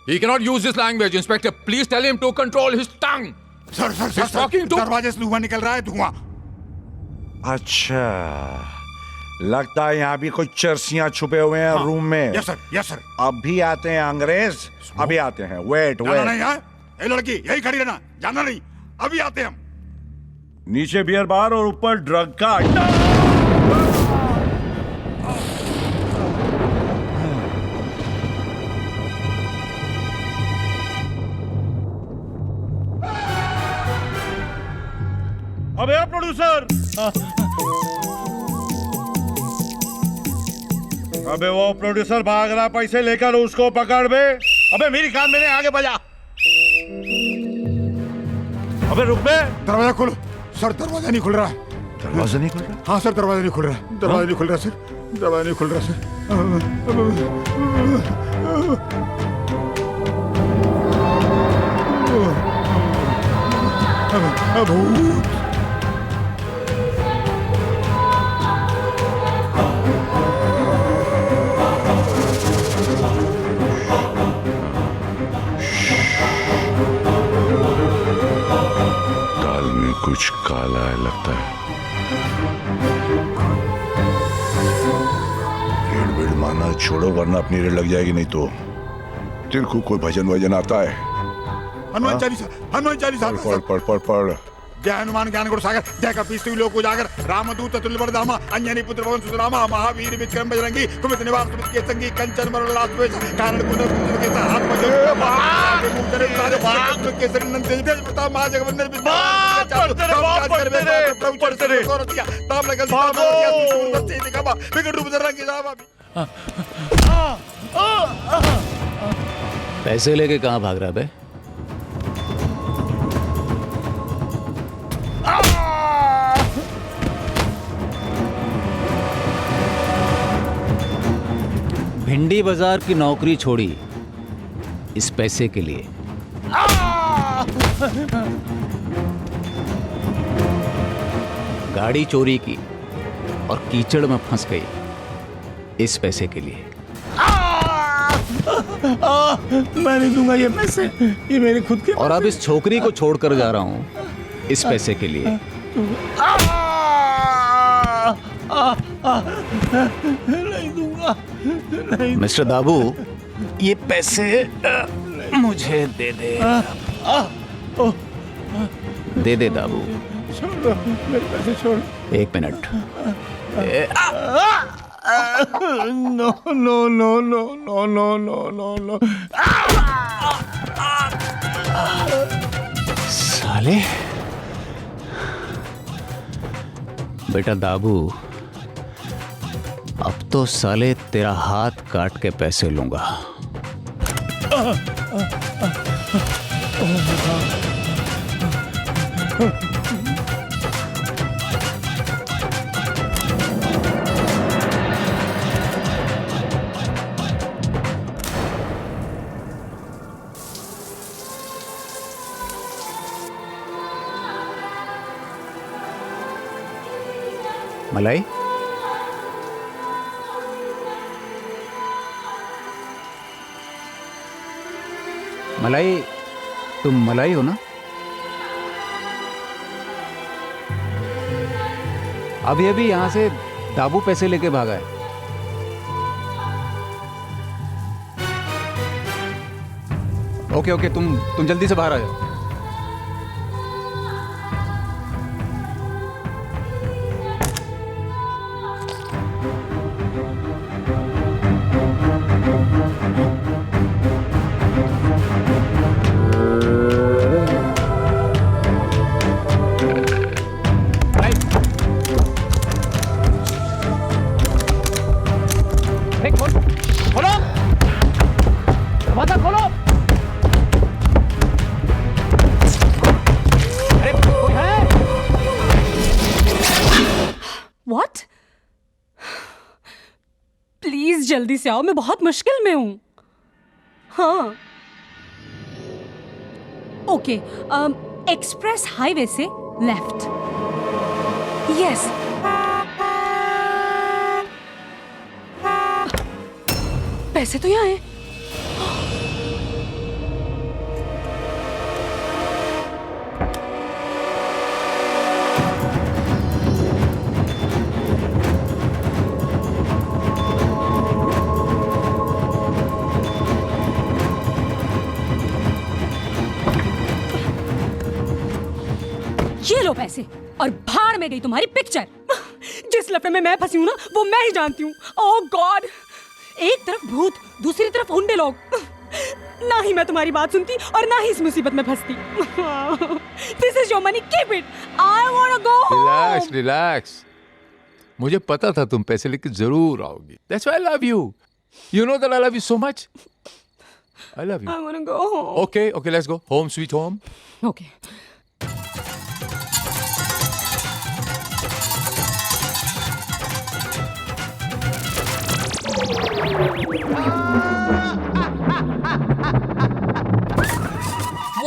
He cannot use this language, Inspector. Please tell him to control his tongue. Sir दरवाजे से धुआं निकल रहा है, धुआं। अच्छा, लगता है यहाँ भी कुछ चर्सियां छुपे हुए हैं रूम में। Yes sir. अभी आते हैं अंग्रेज, अभी आते हैं। वेट जाना नहीं है, ये लड़की यही खड़ी रहना, जाना नहीं, अभी आते हैं हम। नीचे बियर बार और ऊपर ड्रग का अड्डा। अबे प्रोड्यूसर, अबे वो प्रोड्यूसर भाग रहा, पैसे लेकर उसको पकड़ बे। अबे मेरी कान मेरे आगे बजा। अबे रुक बे। दरवाजा खोलो सर, दरवाजा नहीं खुल रहा है। दरवाजा नहीं खुल रहा? हाँ सर, दरवाजा नहीं खुल रहा, दरवाजा नहीं खुल रहा सर, दरवाजा नहीं खुल रहा सर। भूत। कुछ काला है लगता है। रेड वेड मारना छोड़ो, वरना अपनी रेड लग जाएगी। नहीं तो तेरे को कोई भजन वजन आता है? हनुमान चालीसा, हनुमान चालीसा। पढ़। जय हनुमान ज्ञान गुण सागर, जय कपीस लोक उजागर, रामदूत अतुल्य बलधामा, अंजनी पुत्र पवन सुतरामा, महावीर विक्रम बजरंगी, कुमित निवास सुमित के संगी, कंचन मरण लास्ट कारण पैसे लेके कहाँ भाग रहा बे? भिंडी बाजार की नौकरी छोड़ी इस पैसे के लिए। गाड़ी चोरी की और कीचड़ में फंस गई इस पैसे के लिए। मैं नहीं दूंगा ये पैसे, ये मेरे खुद के। और अब इस छोकरी को छोड़कर जा रहा हूं इस पैसे के लिए। नहीं दूंगा, नहीं। मिस्टर दाबू, ये पैसे मुझे दे दे। दे दे दाबू। छोड़, मेरे पैसे छोड़। 1 minute. No no no no no no no no no. साले। बेटा दाबू, अब तो साले तेरा हाथ काट के पैसे लूंगा। मलाई, मलाई, तुम मलाई हो ना? अभी अभी यहां से दाबू पैसे लेके भागा है। ओके ओके, तुम जल्दी से बाहर आ जाओ। What? प्लीज जल्दी से आओ, मैं बहुत मुश्किल में हूं। हाँ ओके, एक्सप्रेस हाईवे से लेफ्ट। यस, पैसे तो यहाँ हैं। ये लो पैसे, और भाड़ में गई तुम्हारी पिक्चर। जिस लफड़े में मैं फंसी हूं ना, वो मैं ही जानती हूँ। ओह गॉड, एक तरफ भूत, दूसरी तरफ उंडे लोग। ना ही मैं तुम्हारी बात सुनती और ना ही इस मुसीबत में फंसती। This is your money, keep it. I want to go home. Relax relax, मुझे पता था तुम पैसे लेके जरूर आओगी। That's why I love you. You know that I love you so much. I love you. I want to go home. Okay, okay, let's go. Home sweet home. Okay.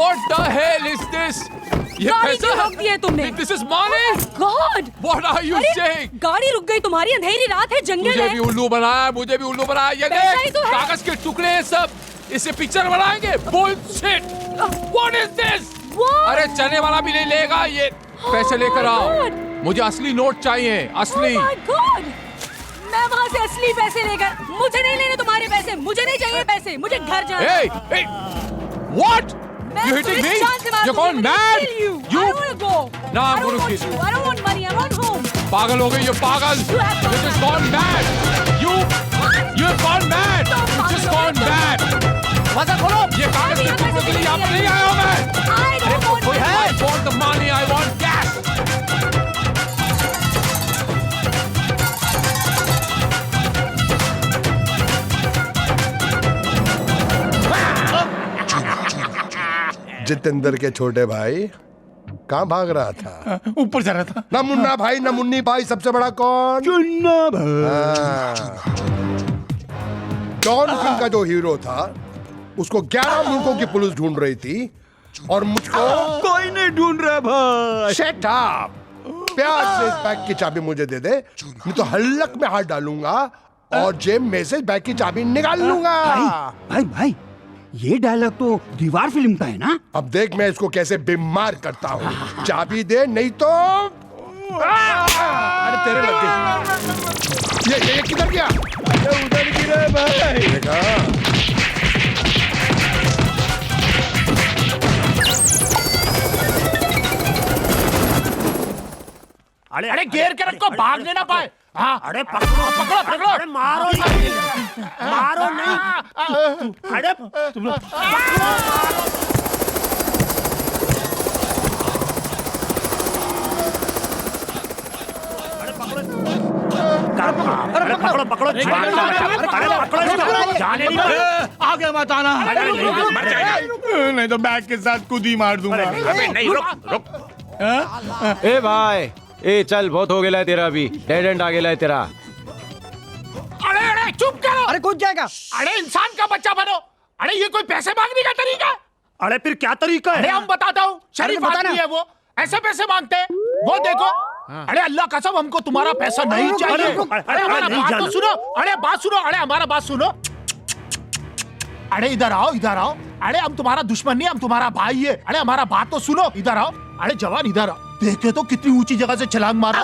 What the hell is this? ये गाड़ी पैसा क्यों रोक दी है तुमने? This is money. God! What are you अरे, saying? गाड़ी रुक गई तुम्हारी, अंधेरी रात है, जंगल मुझे है। भी उल्लू बनाया, मुझे भी उल्लू बनाया। ये पैसा ही देख, तो है। कागज के टुकड़े हैं सब, इससे पिक्चर बनाएंगे। Bullshit! What is this? अरे चने वाला भी नहीं लेगा ये। पैसे लेकर आओ, मुझे असली नोट चाहिए, असली। Oh my God! मैं वहाँ से असली पैसे लेकर, मुझे नहीं लेने तुम्हारे पैसे, मुझे नहीं चाहिए पैसे, मुझे घर जाना। Hey, hey, what? You hitting me? You're gone mad? You? I don't want to go. No, I'm I don't going to want kill you. I don't want money. I want home. पागल हो गई, ये पागल। You just gone mad. You've gone mad. You just gone mad. दरवाजा खोलो। ये कागज के टुकड़ों के लिए यहाँ पर नहीं आया हूँ मैं। कोई है? I want the money, I want cash. Jitendra के छोटे भाई कहाँ भाग रहा था? ऊपर जा रहा था। ना मुन्ना भाई ना मुन्नी भाई, सबसे बड़ा कौन? चुन्ना भाई। डॉन फिल्म का जो हीरो था उसको 11 मुल्कों की पुलिस ढूंढ रही थी और मुझको कोई नहीं ढूंढ रहा भाई। Shut up. प्यार से इस बैग की चाबी मुझे दे दे, नहीं तो हल्लक में हाथ डालूंगा और जेब में से बैग की चाबी निकाल लूंगा। भाई भाई ये डायलॉग तो दीवार फिल्म का है ना? अब देख मैं इसको कैसे बीमार करता हूँ। चाबी दे नहीं तो अरे तेरे लग गई। ये किधर गया? उधर गिरा भाई। अरे अरे घेर के रखो, भागने ना पाए। हाँ अरे पकड़ो पकड़ो पकड़ो। अरे मारो नहीं, मारो नहीं। अरे तुम लोग अरे पकड़ो पकड़ो, अरे पकड़ो, जाने नहीं दो। आगे मत आना, नहीं तो बैग के साथ खुद ही मार दूंगा। अबे नहीं, रुक। ए भाई, ए चल, बहुत हो गया है तेरा, अभी डेड एंड आ गया है तेरा। अरे अरे चुप करो। अरे कूद जाएगा। अरे इंसान का बच्चा बनो। अरे ये कोई पैसे मांगने का तरीका? अरे फिर क्या तरीका अरे है? हम बताता हूँ, शरीफ आदमी है वो, ऐसे पैसे मांगते हैं वो, देखो। अरे अल्लाह कसम हमको तुम्हारा पैसा नहीं चाहिए। अरे हमारा बात तो सुनो, अरे बात सुनो, अरे हमारा बात सुनो। अरे इधर आओ, इधर आओ। अरे हम तुम्हारा दुश्मन नहीं, हम तुम्हारा भाई है। अरे हमारा बात तो सुनो, इधर आओ। अरे जवान इधर आओ, देखे तो कितनी ऊंची जगह से छलांग मारा।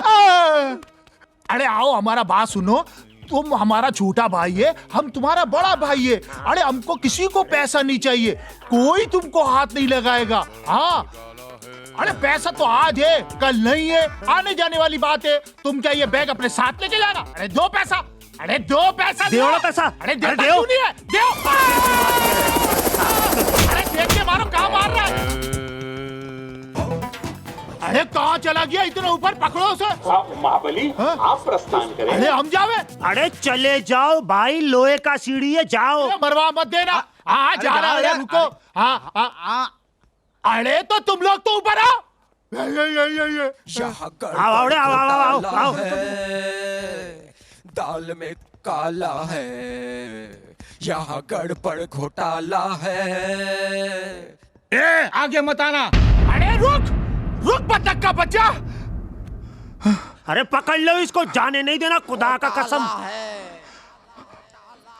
अरे आओ, हमारा बात सुनो। तुम हमारा छोटा भाई है, हम तुम्हारा बड़ा भाई है। अरे हमको किसी को पैसा नहीं चाहिए, कोई तुमको हाथ नहीं लगाएगा। हाँ अरे पैसा तो आज है, कल नहीं है, आने जाने वाली बात है। तुम क्या ये बैग अपने साथ लेके जाना? अरे दो पैसा, अरे दो पैसा, दो ना पैसा। अरे देता क्यों नहीं है? दो। अरे देख के मारो, कहाँ मार रहा है? अरे कहाँ चला गया? इतना ऊपर पकड़ो उसे। महाबली आप प्रस्थान करें। अरे हम जावे। अरे चले जाओ भाई, लोहे का सीढ़ी है, जाओ। मरवा मत देना। हाँ जा रहा है, रुको। हाँ अरे तो तुम लोग तो ऊपर आओ। आओ आओ आओ आओ। दाल में काला है, यहाँ गड़बड़ घोटाला है। ए आगे मत आना। अरे रुक बतख का बच्चा। अरे पकड़ लो इसको, जाने नहीं देना, खुदा का कसम।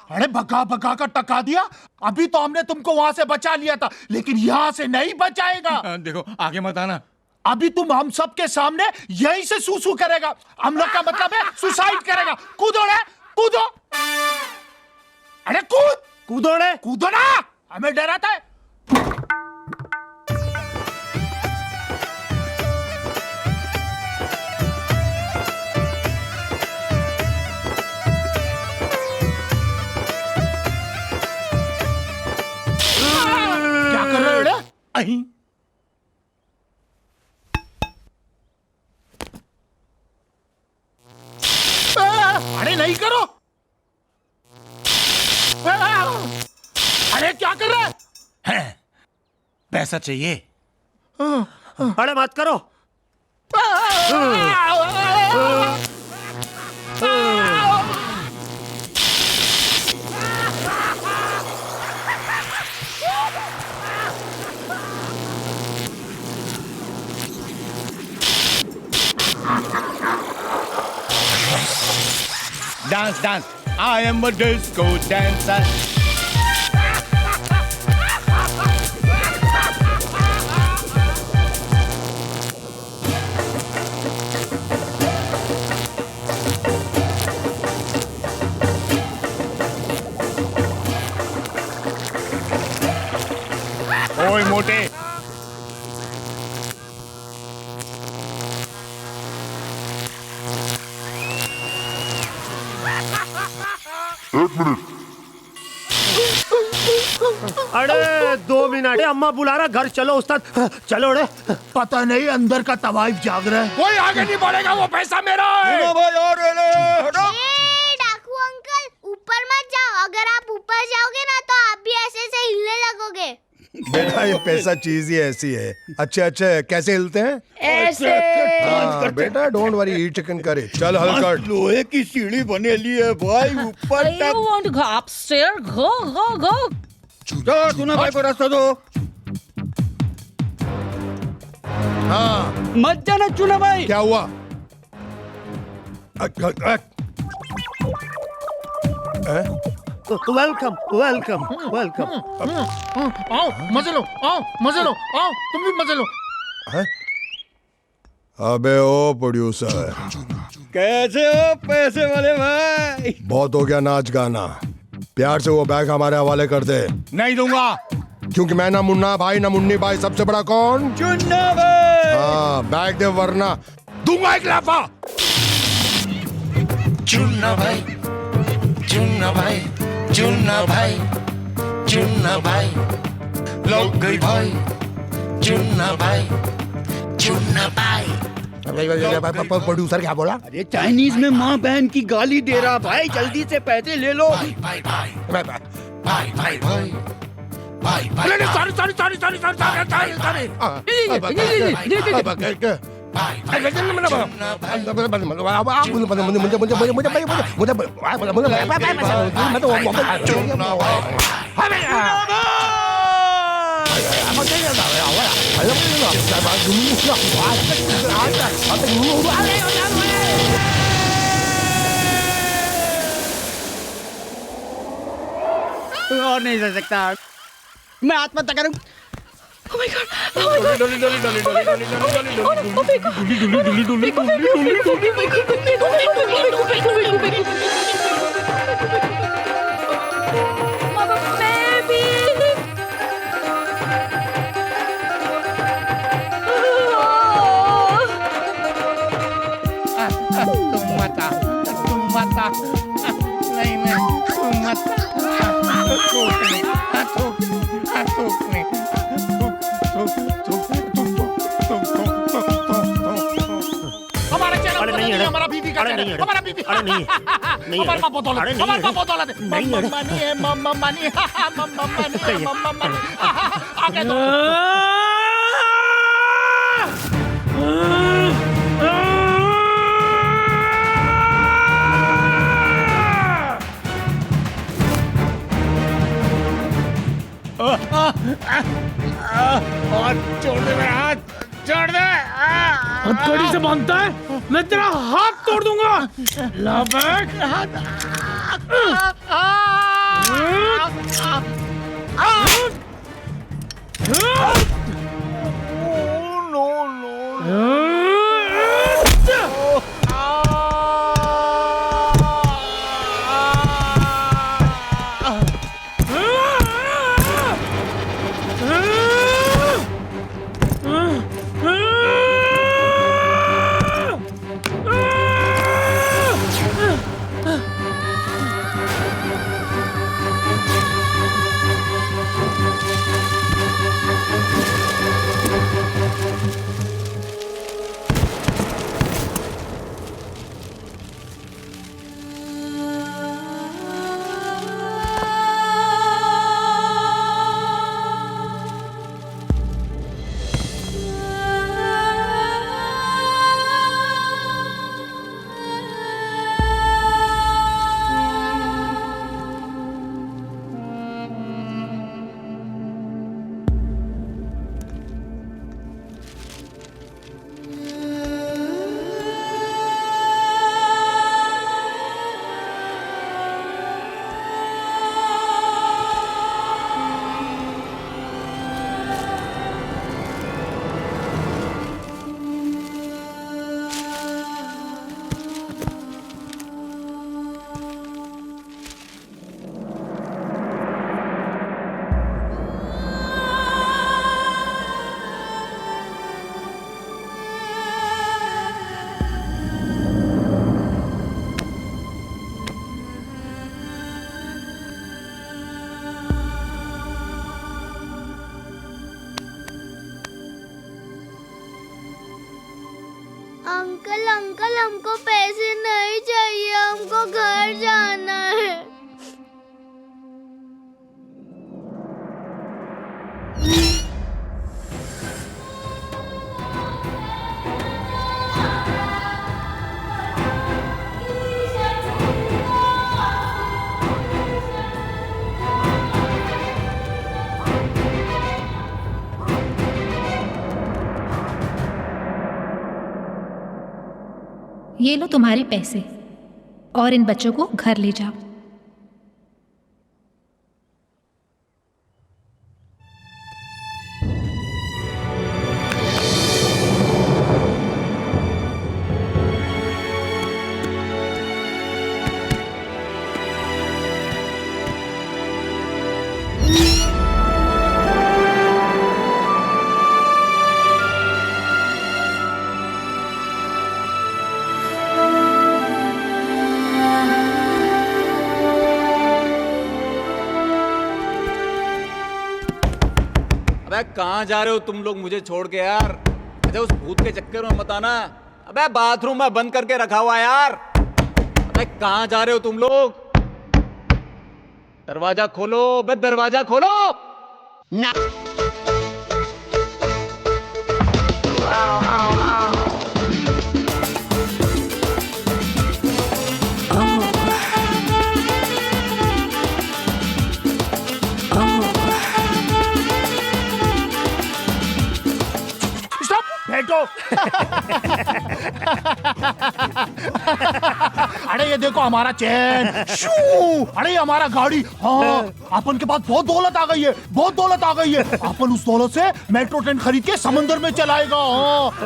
अरे भगा भगा कर टका दिया। अभी तो हमने तुमको वहां से बचा लिया था, लेकिन यहाँ से नहीं बचाएगा। देखो आगे मत आना। अभी तुम हम सब के सामने यहीं से सूसू करेगा। हम लोग का मतलब है सुसाइड करेगा। कूदो रे, कूदो। अरे कूदो रे, कूदो ना, हमें डराता है। क्या कर रहे हो रे? अहीं अरे नहीं करो। अरे क्या कर रहे हैं? पैसा चाहिए। अरे मत करो। Dance, dance. I am a disco dancer. ओए मोटे, एक मिनट, अरे 2 मिनट, अम्मा बुला रहा, घर चलो उस्ताद, चलो रे। पता नहीं अंदर का तवाइफ जाग रहा है। कोई आगे नहीं बढ़ेगा, वो पैसा मेरा है। डाकू अंकल ऊपर मत जाओ, अगर आप ऊपर जाओगे ना तो आप भी ऐसे ऐसे हिलने लगोगे। बेटा ये पैसा चीज ही ऐसी है। अच्छे अच्छे कैसे हिलते हैं? ऐसे। हाँ, बेटा डोंट वरी, ईट चिकन करे। चल हल्का लोहे की सीढ़ी बनेली है भाई ऊपर I want to go upstairs. Go. सुना भाई को रास्ता दो। हाँ मत जाना चूना भाई। क्या हुआ? वेलकम। आओ मजे लो, आओ तुम भी मजे लो। अबे ओ प्रोड्यूसर, कैसे हो पैसे वाले भाई? बहुत हो गया नाच गाना, प्यार से वो बैग हमारे हवाले कर दे। नहीं दूंगा, क्योंकि मैं ना मुन्ना भाई ना मुन्नी भाई, सबसे बड़ा कौन? चुन्ना भाई। हाँ बैग दे वरना दूंगा एक लाफा। चुन्ना भाई, चुन्ना भाई, चुन्ना भाई, चुन्ना भाई, लग गई भाई, चुन्ना भाई, चुन्ना भाई। प्रोड्यूसर क्या बोला? अरे चाइनीज में माँ बहन की गाली दे रहा भाई, जल्दी से पैसे ले लो। भाई भाई भाई भाई भाई भाई भाई भाई भाई और नहीं सह सकता, मैं आत्महत्या करूं। Oh my God! Oh my God! डोली डोली डोली डोली डोली डोली डोली डोली डोली डोली डोली तुम मत नहीं मैं तुम मत हमारा चैनल नहीं है, हमारा बीबी का चैनल, हमारा बीबी, अरे नहीं हमारे पापा दौलत, हमारे पापा दौलत, मम्मा मनी है, mama money, mama money, mama money, आगे तो छोड़ दे मेरा हाथ, छोड़ दे। हथकड़ी से बांधता है, मैं तेरा हाथ तोड़ दूंगा। ला बैग। अंकल अंकल हमको पैसे नहीं चाहिए, हमको घर जाना है। ये लो तुम्हारे पैसे और इन बच्चों को घर ले जाओ। अबे कहाँ जा रहे हो तुम लोग मुझे छोड़ के यार? अच्छा उस भूत के चक्कर में मत आना। अबे बाथरूम में बंद करके रखा हुआ यार। अबे कहाँ जा रहे हो तुम लोग? दरवाजा खोलो, अबे दरवाजा खोलो ना। बैठो। अरे ये देखो हमारा चैन। अरे ये हमारा गाड़ी। हाँ अपन के पास बहुत दौलत आ गई है, बहुत दौलत आ गई है। अपन उस दौलत से मेट्रो ट्रेन खरीद के समंदर में चलाएगा।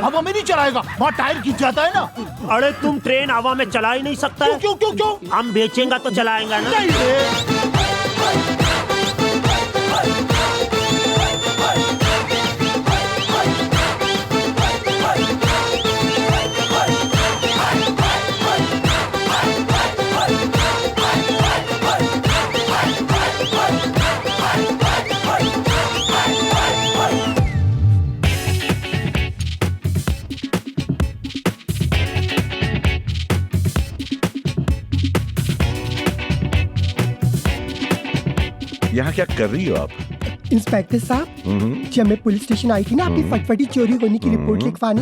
अब हमें नहीं चलाएगा, वहाँ टायर खींच जाता है ना। अरे तुम ट्रेन हवा में चला ही नहीं सकता। क्यों क्यों क्यों? हम बेचेंगे तो चलाएंगा ना। यहाँ क्या कर रही हो आप? इंस्पेक्टर साहब, जब मैं पुलिस स्टेशन आई थी ना, आपकी फटफटी चोरी होने की रिपोर्ट लिखवाने।